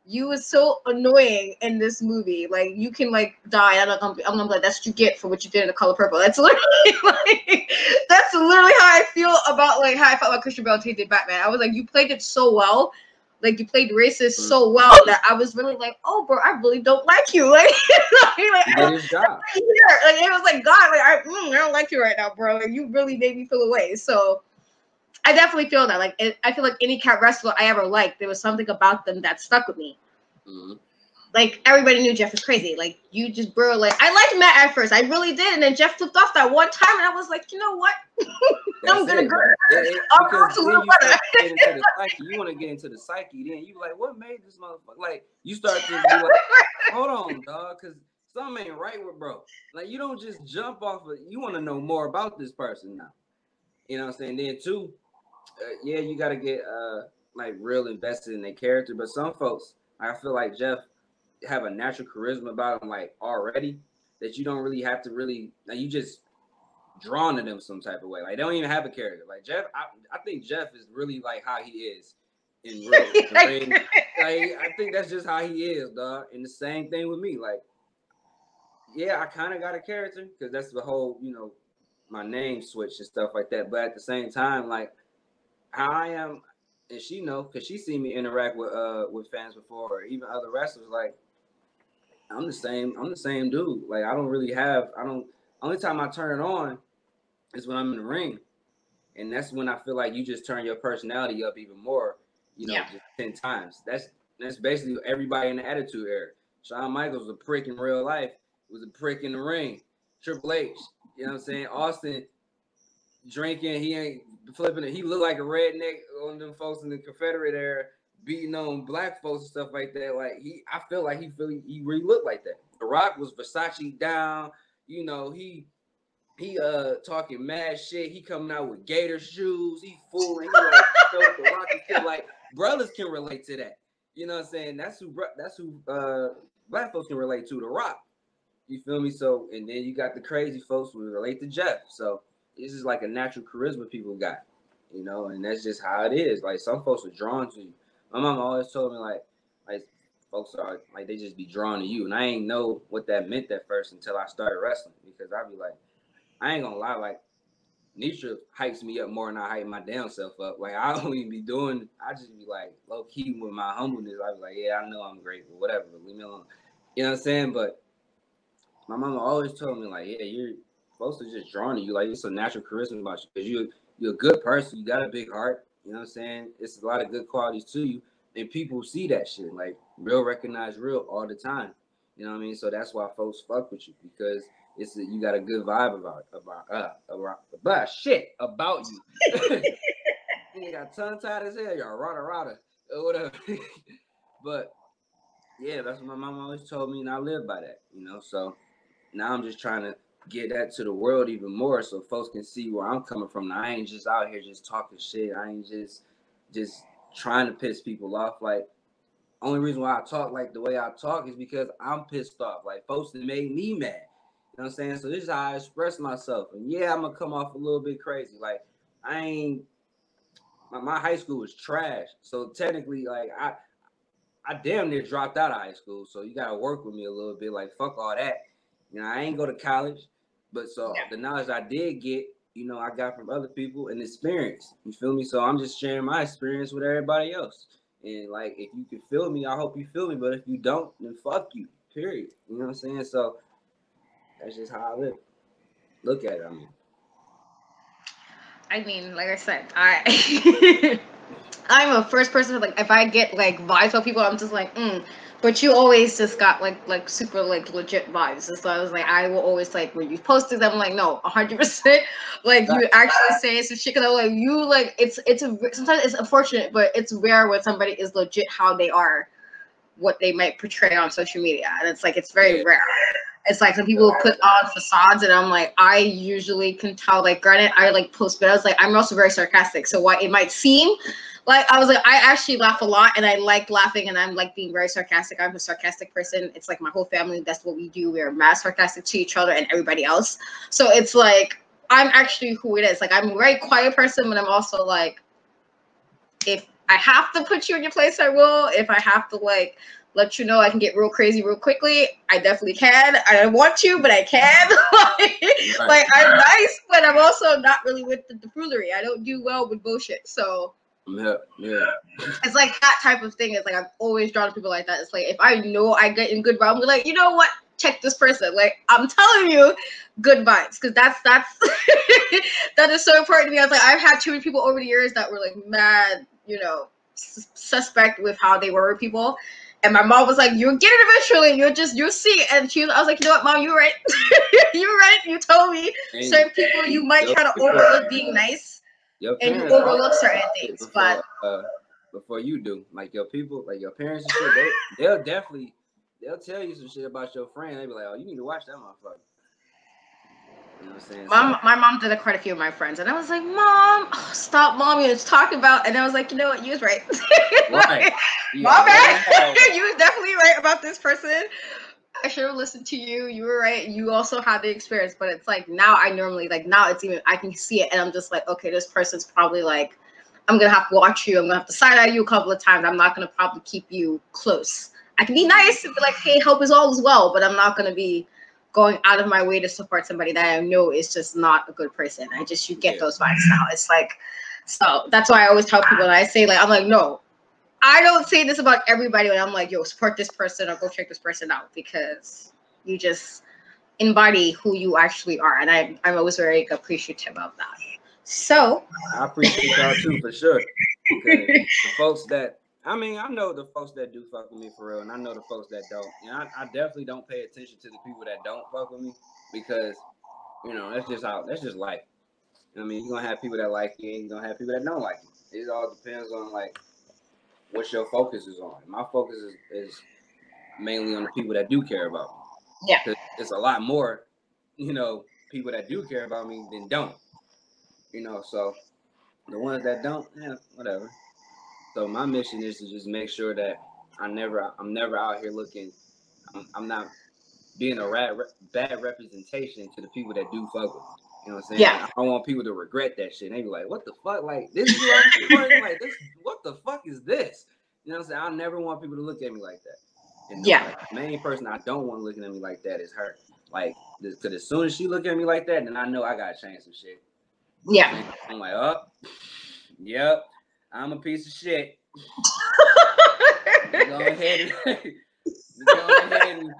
A: you was so annoying in this movie. Like, you can like die. I'm gonna be like, that's what you get for what you did in The Color Purple. That's literally like, that's literally how I feel about like how I felt about Christian Bale until he did Batman. I was like, you played it so well. Like, you played racist so well that I was really like, oh, bro, I really don't like you. Like,
B: he did his job.
A: Like, it was like, God, like, I don't like you right now, bro. Like, you really made me feel away. So I definitely feel that. Like, I feel like any cat wrestler I ever liked, there was something about them that stuck with me.
B: Mm-hmm.
A: Like, everybody knew Jeff was crazy. Like, you just, bro, like, I liked Matt at first. I really did. And then Jeff flipped off that one time, and I was like, you know what? I'm going to go.
B: Because then you start to get into the psyche. You want to get into the psyche. Then you like, what made this motherfucker? Like, you start to be like, hold on, dog, because something ain't right with bro. Like, you don't just jump off of, you want to know more about this person now. You know what I'm saying? Then, too, yeah, you got to get, like, real invested in their character. But some folks, I feel like Jeff have a natural charisma about him, like, already, that you don't really have to really, now you just drawn to them some type of way. Like, they don't even have a character. Like, Jeff, I think Jeff is really like how he is in real. Like, I think that's just how he is, dog. And the same thing with me. Like, yeah, I kind of got a character because that's the whole, my name switch and stuff like that. But at the same time, like, how I am, and she know, because she seen me interact with fans before, or even other wrestlers. Like, I'm the same dude. Like, only time I turn it on is when I'm in the ring. And that's when I feel like you just turn your personality up even more, just 10 times. That's basically everybody in the Attitude Era. Shawn Michaels was a prick in real life, was a prick in the ring. Triple H, you know what I'm saying? Austin drinking, he ain't flipping it. He looked like a redneck on them folks in the Confederate era, beating on black folks and stuff like that. Like I feel like he really looked like that. The Rock was Versace down. You know, he talking mad shit. He coming out with gator shoes. He fooling. He like, you know, the Rock is still like brothers can relate to that. You know what I'm saying? That's who black folks can relate to, The Rock. You feel me? So, and then you got the crazy folks who relate to Jeff. So this is like a natural charisma people got, you know, and that's just how it is. Like some folks are drawn to you. My mom always told me like folks are like they just be drawn to you, and I ain't know what that meant at first until I started wrestling, because I'd be like, I ain't gonna lie, like Nisha hypes me up more than I hype my damn self up. Like I don't even be doing. I just be like low key with my humbleness. I be like, yeah, I know I'm great, but whatever, but leave me alone. You know what I'm saying? But my mama always told me like, yeah, you're supposed to just drawn to you. Like it's a natural charisma about you because you're a good person. You got a big heart. You know what I'm saying? It's a lot of good qualities to you, and people see that shit. Like real recognize real all the time. You know what I mean? So that's why folks fuck with you, because you got a good vibe about shit about you. You got tongue tied as hell, y'all rada or whatever. But yeah, that's what my mom always told me, and I live by that. You know, so now I'm just trying to get that to the world even more, so folks can see where I'm coming from. Now, I ain't just out here just talking shit. I ain't just trying to piss people off. Like, only reason why I talk like the way I talk is because I'm pissed off. Like, folks that made me mad. You know what I'm saying? So this is how I express myself. And yeah, I'm gonna come off a little bit crazy. Like, my high school was trash. So technically, like, I damn near dropped out of high school. So you gotta work with me a little bit. Like, fuck all that. You know, I ain't go to college, but so the knowledge I did get, you know, I got from other people and experience. You feel me? So I'm just sharing my experience with everybody else. And like, if you can feel me, I hope you feel me. But if you don't, then fuck you. Period. You know what I'm saying? So that's just how I live. Look at it.
A: I mean, like I said, I'm a first person. Like, if I get like vibes from people, I'm just like, But you always just got like super like legit vibes. And so I was like, I will always like when you posted them, I'm like, no, 100%. Like you actually say some shit. Cause I'm like, you like sometimes it's unfortunate, but it's rare when somebody is legit how they are, what they might portray on social media, and it's like it's very rare. It's like some people put on facades, and I'm like, I usually can tell. Like, granted, I like post, but I was like, I'm also very sarcastic. So what it might seem like, I was like, I actually laugh a lot, and I like laughing, and I'm like being very sarcastic. I'm a sarcastic person. It's like my whole family. That's what we do. We're mad sarcastic to each other and everybody else. So it's like I'm actually who it is. Like I'm a very quiet person, but I'm also like, if I have to put you in your place, I will. If I have to like let you know I can get real crazy real quickly, I definitely can. I don't want to, but I can. Like I'm nice, but I'm also not really with the foolery. I don't do well with bullshit. So
B: yeah.
A: It's like that type of thing. It's like I'm always drawn to people like that. It's like if I know I get in good vibes, I'm like, you know what? Check this person. Like I'm telling you, good vibes, because that's that is so important to me. I was like, I've had too many people over the years that were like mad, you know, suspect with how they were with people. And my mom was like, "You'll get it eventually. You'll see." And I was like, "You know what, Mom? You're right. You're right. You told me certain people you might try to overlook being nice, and you overlook certain things."
B: Before you do, like your people, like your parents and shit, they'll tell you some shit about your friend. They be like, "Oh, you need to watch that motherfucker." You know what I'm saying?
A: My mom did quite a few of my friends, and I was like, "Mom, stop, Mom! You're talking about." And I was like, "You know what? You was right.
B: Right.
A: My bad. You was definitely right about this person. I should have listened to you. You were right. You also had the experience, but it's like now I normally like now it's even I can see it, and I'm just like, okay, this person's probably like, I'm gonna have to watch you. I'm gonna have to side eye you a couple of times. I'm not gonna probably keep you close. I can be nice and be like, hey, hope is all as well, but I'm not gonna be going out of my way to support somebody that I know is just not a good person. You get those vibes now. It's like, so that's why I always tell people, and I say like, I'm like, no, I don't say this about everybody when I'm like, yo, support this person or go check this person out, because you just embody who you actually are. And I'm always very appreciative of that. So
B: I appreciate y'all too, for sure. Because the folks that, I know the folks that do fuck with me for real, and I know the folks that don't. And I definitely don't pay attention to the people that don't fuck with me, because, you know, that's just life. I mean, you're going to have people that like you, and you're going to have people that don't like you. It all depends on, like, what your focus is on. My focus is mainly on the people that do care about me.
A: Yeah.
B: Because it's a lot more, people that do care about me than don't. So the ones that don't, whatever. So my mission is to just make sure that I'm never out here looking. I'm not being a bad representation to the people that do fuck with me. You know what I'm saying?
A: Yeah.
B: I don't want people to regret that shit. And they be like, "What the fuck? Like this is you out here like this? What the fuck is this?" You know what I'm saying? I never want people to look at me like that. And the main person I don't want looking at me like that is her. Like, because as soon as she look at me like that, then I know I gotta change some shit.
A: Yeah.
B: I'm like, oh, yep, I'm a piece of shit. Go ahead and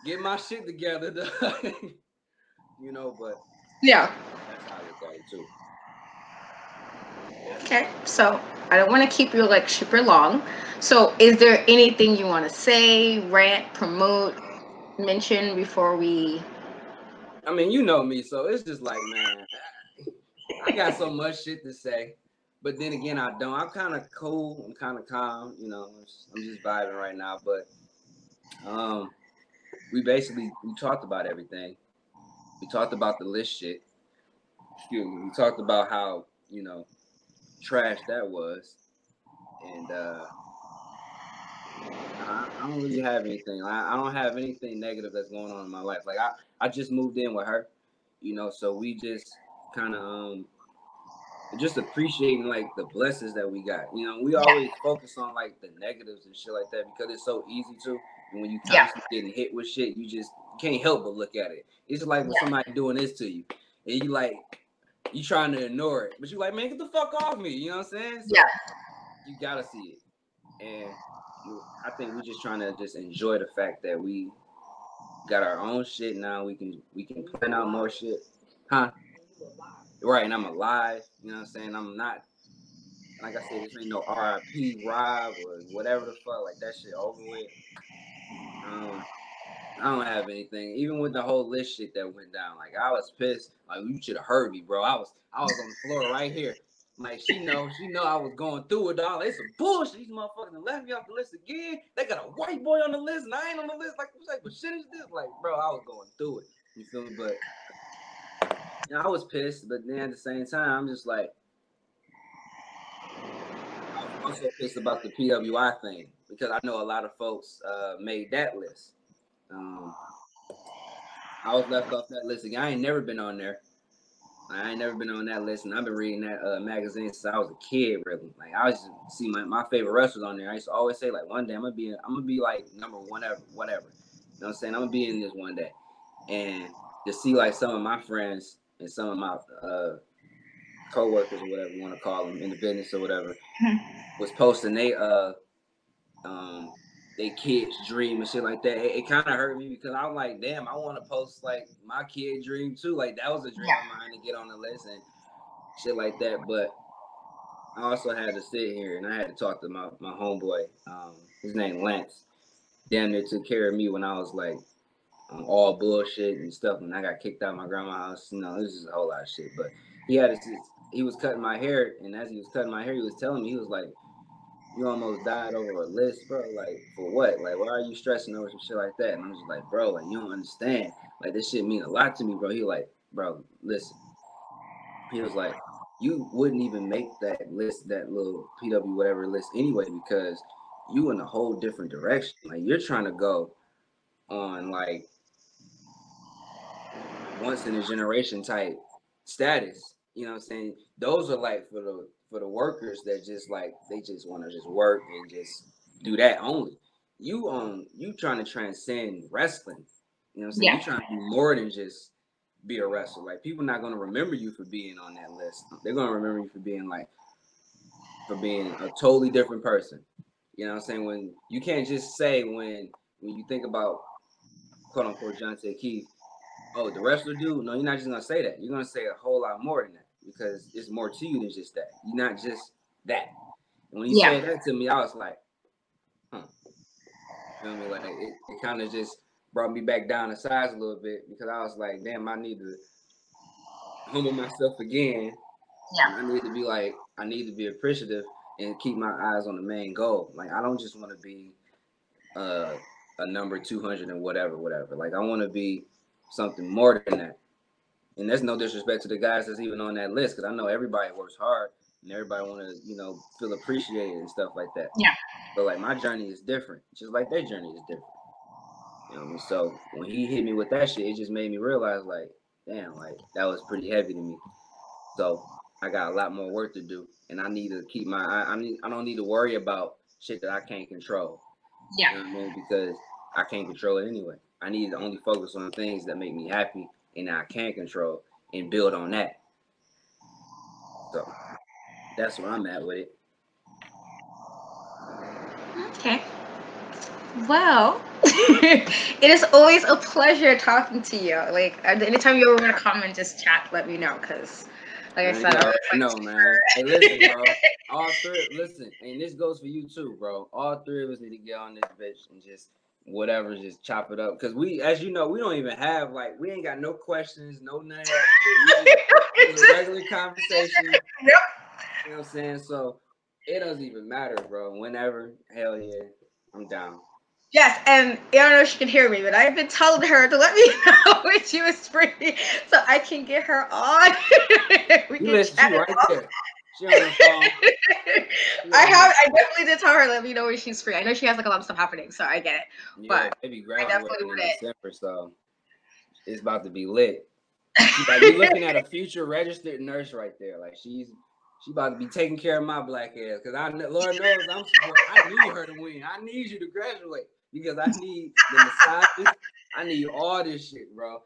B: get my shit together, but
A: yeah.
B: That's how I look at it too.
A: Okay, so I don't want to keep you like super long. So, is there anything you want to say, rant, promote, mention before we?
B: I mean, you know me, so it's just like, man, I got so much shit to say, but then again, I don't. I'm kind of cool. I'm kind of calm. I'm just vibing right now. But we talked about everything. We talked about the list shit. Excuse me. We talked about how trash that was, and I don't really have anything. I don't have anything negative that's going on in my life. Like I just moved in with her, so we just kind of just appreciating like the blessings that we got. We always focus on like the negatives and shit like that because it's so easy to. And when you constantly getting hit with shit, you can't help but look at it. It's just like when somebody doing this to you, and you trying to ignore it, but you like, man, get the fuck off me. You know what I'm saying? So you gotta see it, and I think we're just trying to just enjoy the fact that we got our own shit now. We can plan out more shit, huh? Right, and I'm alive. You know what I'm saying? I'm not, like I said, this ain't no RIP Rob or whatever the fuck. Like that shit over with. I don't have anything. Even with the whole list shit that went down, like I was pissed. Like you should have heard me, bro. I was on the floor right here. Like she know I was going through it all. It's some bullshit. These motherfuckers left me off the list again. They got a white boy on the list and I ain't on the list. Like what type of shit is this? Like, bro, I was going through it. You feel me? But I was pissed. But then at the same time, I'm just like, I was also pissed about the PWI thing because I know a lot of folks made that list. I was left off that list again. I ain't never been on there. I ain't never been on that list, and I've been reading that magazine since I was a kid. Really, like I was just see my favorite wrestlers on there. I used to always say like one day I'm gonna be like number whatever. You know what I'm saying? I'm gonna be in this one day, and to see like some of my friends and some of my co-workers or whatever you want to call them in the business or whatever was posting they kids' dream and shit like that. It kind of hurt me because I'm like, damn, I want to post like my kid dream too. Like that was a dream of mine to get on the list and shit like that. But I also had to sit here and I had to talk to my homeboy. His name Lance. Damn near took care of me when I was like all bullshit and stuff. When I got kicked out of my grandma's house, it was just a whole lot of shit. But he was cutting my hair, and as he was cutting my hair, he was telling me, he was like, you almost died over a list, bro. Like, for what? Like, why are you stressing over some shit like that? And I'm just like, bro, like, you don't understand. Like, this shit mean a lot to me, bro. He like, bro, listen. He was like, you wouldn't even make that list, that little PW whatever list anyway, because you in a whole different direction. Like, you're trying to go on, like, once in a generation type status. You know what I'm saying? Those are like for the workers that just like they just want to just work and just do that only. You trying to transcend wrestling. You know what I'm saying? You trying to do more than just be a wrestler. Like people not gonna remember you for being on that list. They're gonna remember you for being a totally different person. You know what I'm saying? When you can't just say when you think about quote unquote Jon'tae Kieth, oh, the wrestler dude? No, you're not just gonna say that. You're gonna say a whole lot more than that because it's more to you than just that. You're not just that. And when you said that to me, I was like, huh. You know what I mean? Like it kind of just brought me back down to size a little bit because I was like, damn, I need to humble myself again. Yeah. I need to be appreciative and keep my eyes on the main goal. Like I don't just want to be a number 200 and whatever. Like I want to be something more than that. And that's no disrespect to the guys that's even on that list, because I know everybody works hard and everybody want to, feel appreciated and stuff like that.
A: Yeah.
B: But like my journey is different, just like their journey is different. You know what I mean? So when he hit me with that shit, it just made me realize, like, damn, like that was pretty heavy to me. So I got a lot more work to do, and I need to keep my eye. I don't need to worry about shit that I can't control.
A: Yeah.
B: You know what I mean? Because I can't control it anyway. I need to only focus on things that make me happy and I can control and build on that. So that's where I'm at with it.
A: Okay. Well, it is always a pleasure talking to you. Like, anytime you ever want to come and just chat, let me know. Because, like I said,
B: I know, man. Hey, listen, bro. All three, listen, and this goes for you too, bro. All three of us need to get on this bitch and just whatever, just chop it up. Because we, as you know, we don't even have, like, we ain't got no questions, no none of that. It's a regular conversation.
A: Yep.
B: You know what I'm saying? So it doesn't even matter, bro. Whenever, hell yeah, I'm down.
A: Yes, and I don't know if she can hear me, but I've been telling her to let me know when she was free so I can get her on. We
B: You
A: can
B: listen,
A: chat
B: she right there. She on the phone.
A: I definitely did tell her, let me know when she's free. I know she has like a lot of stuff happening, so I get it.
B: Yeah,
A: But
B: they be
A: I definitely
B: graduating in
A: would.
B: December, so it's about to be lit. Like you're looking at a future registered nurse right there. Like she about to be taking care of my black ass, because Lord knows I'm support. I need her to win. I need you to graduate because I need the massages. I need all this shit, bro.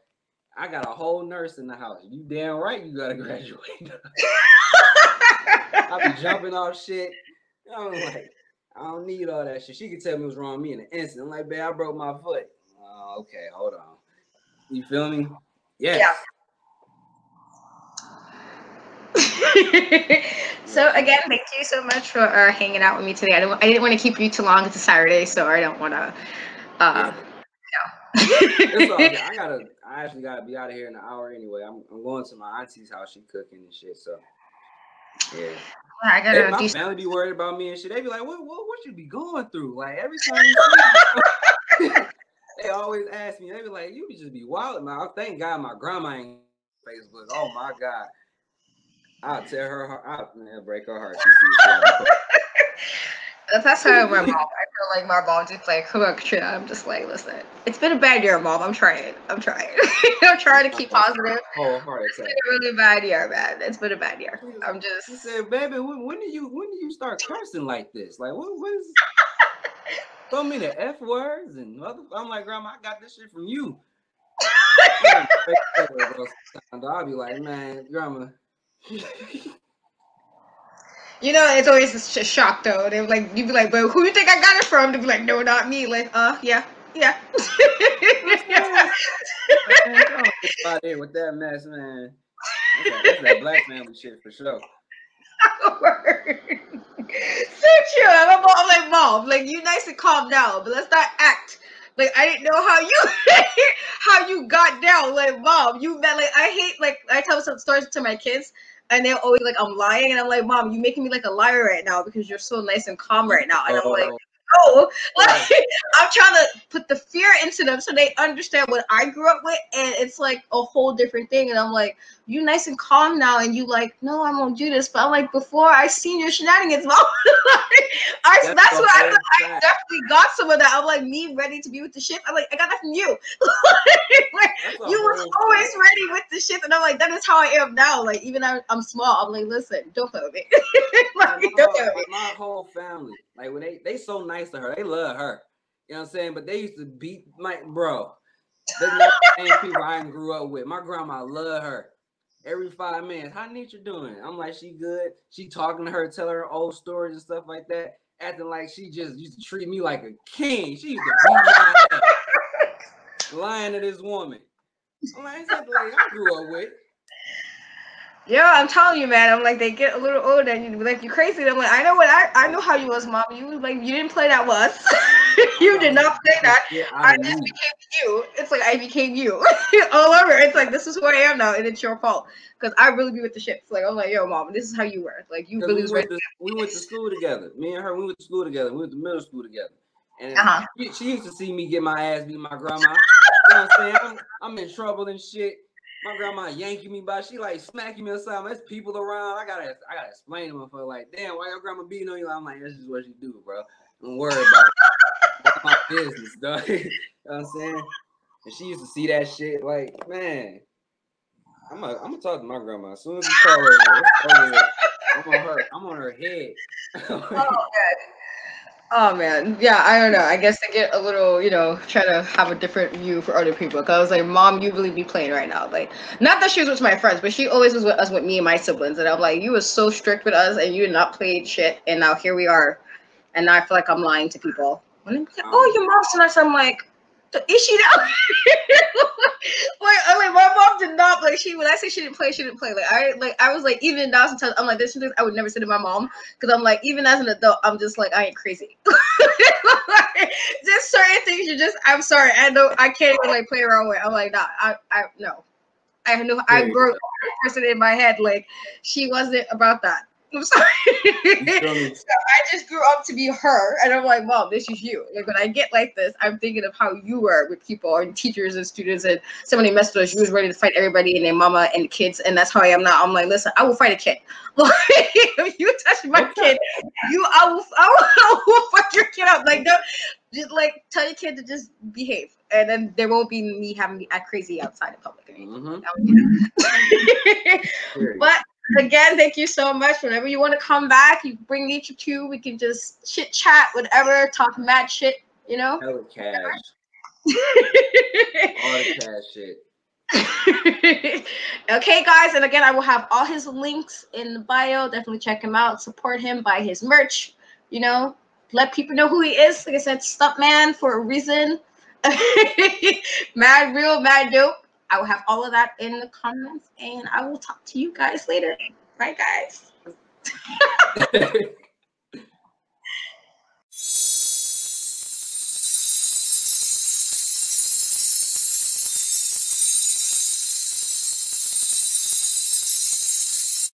B: I got a whole nurse in the house. You damn right you gotta graduate. I be jumping off shit. I'm like, I don't need all that shit. She could tell me what's wrong with me in an instant. I'm like, babe, I broke my foot. Oh, okay, hold on. You feel me? Yes.
A: Yeah. So again, thank you so much for hanging out with me today. I didn't want to keep you too long. It's a Saturday, so I don't want to.
B: It's all good. I actually gotta be out of here in an hour anyway. I'm going to my auntie's house. She cooking and shit. So yeah.
A: I gotta.
B: My family be worried about me and shit. They be like, what you be going through? Like every time you see me, they always ask me. They be like, you just be wild, man. Thank God my grandma ain't on Facebook. Oh my God. I'll tear her heart out, man, break her heart. She sees
A: That's how my mom. I feel like my mom just like, come on, Katrina. I'm just like, listen, it's been a bad year, Mom. I'm trying. I'm trying to keep positive.
B: Oh, heart attack.
A: It's been a really bad year, man. It's been a bad year. I'm just.
B: She said, baby, when do you start cursing like this? Like, what is so many F words and other? I'm like, Grandma, I got this shit from you. I'll be like, man, Grandma.
A: You know, it's always a shock though. They're like, you'd be like, but who you think I got it from? They'd be like, no, not me. Like, yeah.
B: Out there with that mess, man. That's that black family shit for sure.
A: So true. I'm like, Mom, like you nice and calm down, but let's not act like I didn't know how you got down. Like, Mom, you met like I hate like I tell some stories to my kids. And they're always like, I'm lying. And I'm like, Mom, you're making me like a liar right now because you're so nice and calm right now. And I'm like, no. Like, I'm trying to put the fear into them so they understand what I grew up with. And it's like a whole different thing. And I'm like, you nice and calm now. And you like, no, I won't do this. But I'm like, before I seen your shenanigans, Mom. That's what I definitely got some of that. I'm like, me ready to be with the shit. I'm like, I got that from you. Like, you was always ready with the shit. And I'm like, that is how I am now. Like, even though I'm small, I'm like, listen, don't play with me.
B: My whole family, like when they so nice to her, they love her. You know what I'm saying? But they used to beat my bro. They're not the same people I grew up with. My grandma loved her. Every 5 minutes, how neat you doing? I'm like, she good. She talking to her, tell her old stories and stuff like that, acting like she just used to treat me like a king. She used to beat my ass. Lying to this woman. I'm like, that's the lady I grew up with.
A: Yeah, I'm telling you, man. I'm like, they get a little older and you like, you crazy. I'm like, I know how you was, Mom. You like, you didn't play that with us. You did not play that. I just became you. It's like I became you all over. It's like this is who I am now, and it's your fault because I really be with the shit. It's like I'm like, yo, mom, this is how you were. Like you really was right.
B: We went to school together. Me and her, we went to school together. We went to middle school together. And she used to see me get my ass beat by my grandma. You know what I'm saying? I'm in trouble and shit. My grandma yanking me by. She like smacking me aside. There's people around. I gotta explain to her like, damn, why your grandma beating on you? I'm like, that's just what she do, bro. Don't worry about it. That's my business, dog. You know what I'm saying? And she used to see that shit like, man. I'm gonna talk to my grandma as soon as we call her. I'm on her head.
A: Oh man, yeah, I don't know. I guess they get a little, try to have a different view for other people. Cause I was like, mom, you really be playing right now. Like, not that she was with my friends, but she always was with us, with me and my siblings. And I'm like, you was so strict with us, and you did not play shit. And now here we are, and now I feel like I'm lying to people. And they're like, oh, your mom's tonight. So I'm like, is she now? like my mom did not when I say she didn't play, she didn't play. I was like, even now sometimes I'm like, there's some things I would never say to my mom because I'm like, even as an adult, I'm just like, I ain't crazy. Just certain things I'm sorry, I can't even like play around with. I'm like, nah, no. I grew up a person in my head, like she wasn't about that. I'm sorry. So I just grew up to be her, and I'm like, Mom, this is you. Like when I get like this, I'm thinking of how you were with people and teachers and students, and somebody messed with us. You was ready to fight everybody and their mama and the kids, and that's how I am now. I'm like, listen, I will fight a kid. If you touch my kid, I will fuck your kid up. Like don't just like tell your kid to just behave, and then there won't be me having me act crazy outside in public. But again, thank you so much. Whenever you want to come back, you bring nature too. We can just chit chat, whatever, talk mad shit,
B: Hella cash. All the cash shit.
A: Okay, guys, and again, I will have all his links in the bio. Definitely check him out. Support him, buy his merch. Let people know who he is. Like I said, Stuntman for a reason. Mad real, mad dope. I will have all of that in the comments, and I will talk to you guys later. Bye, guys.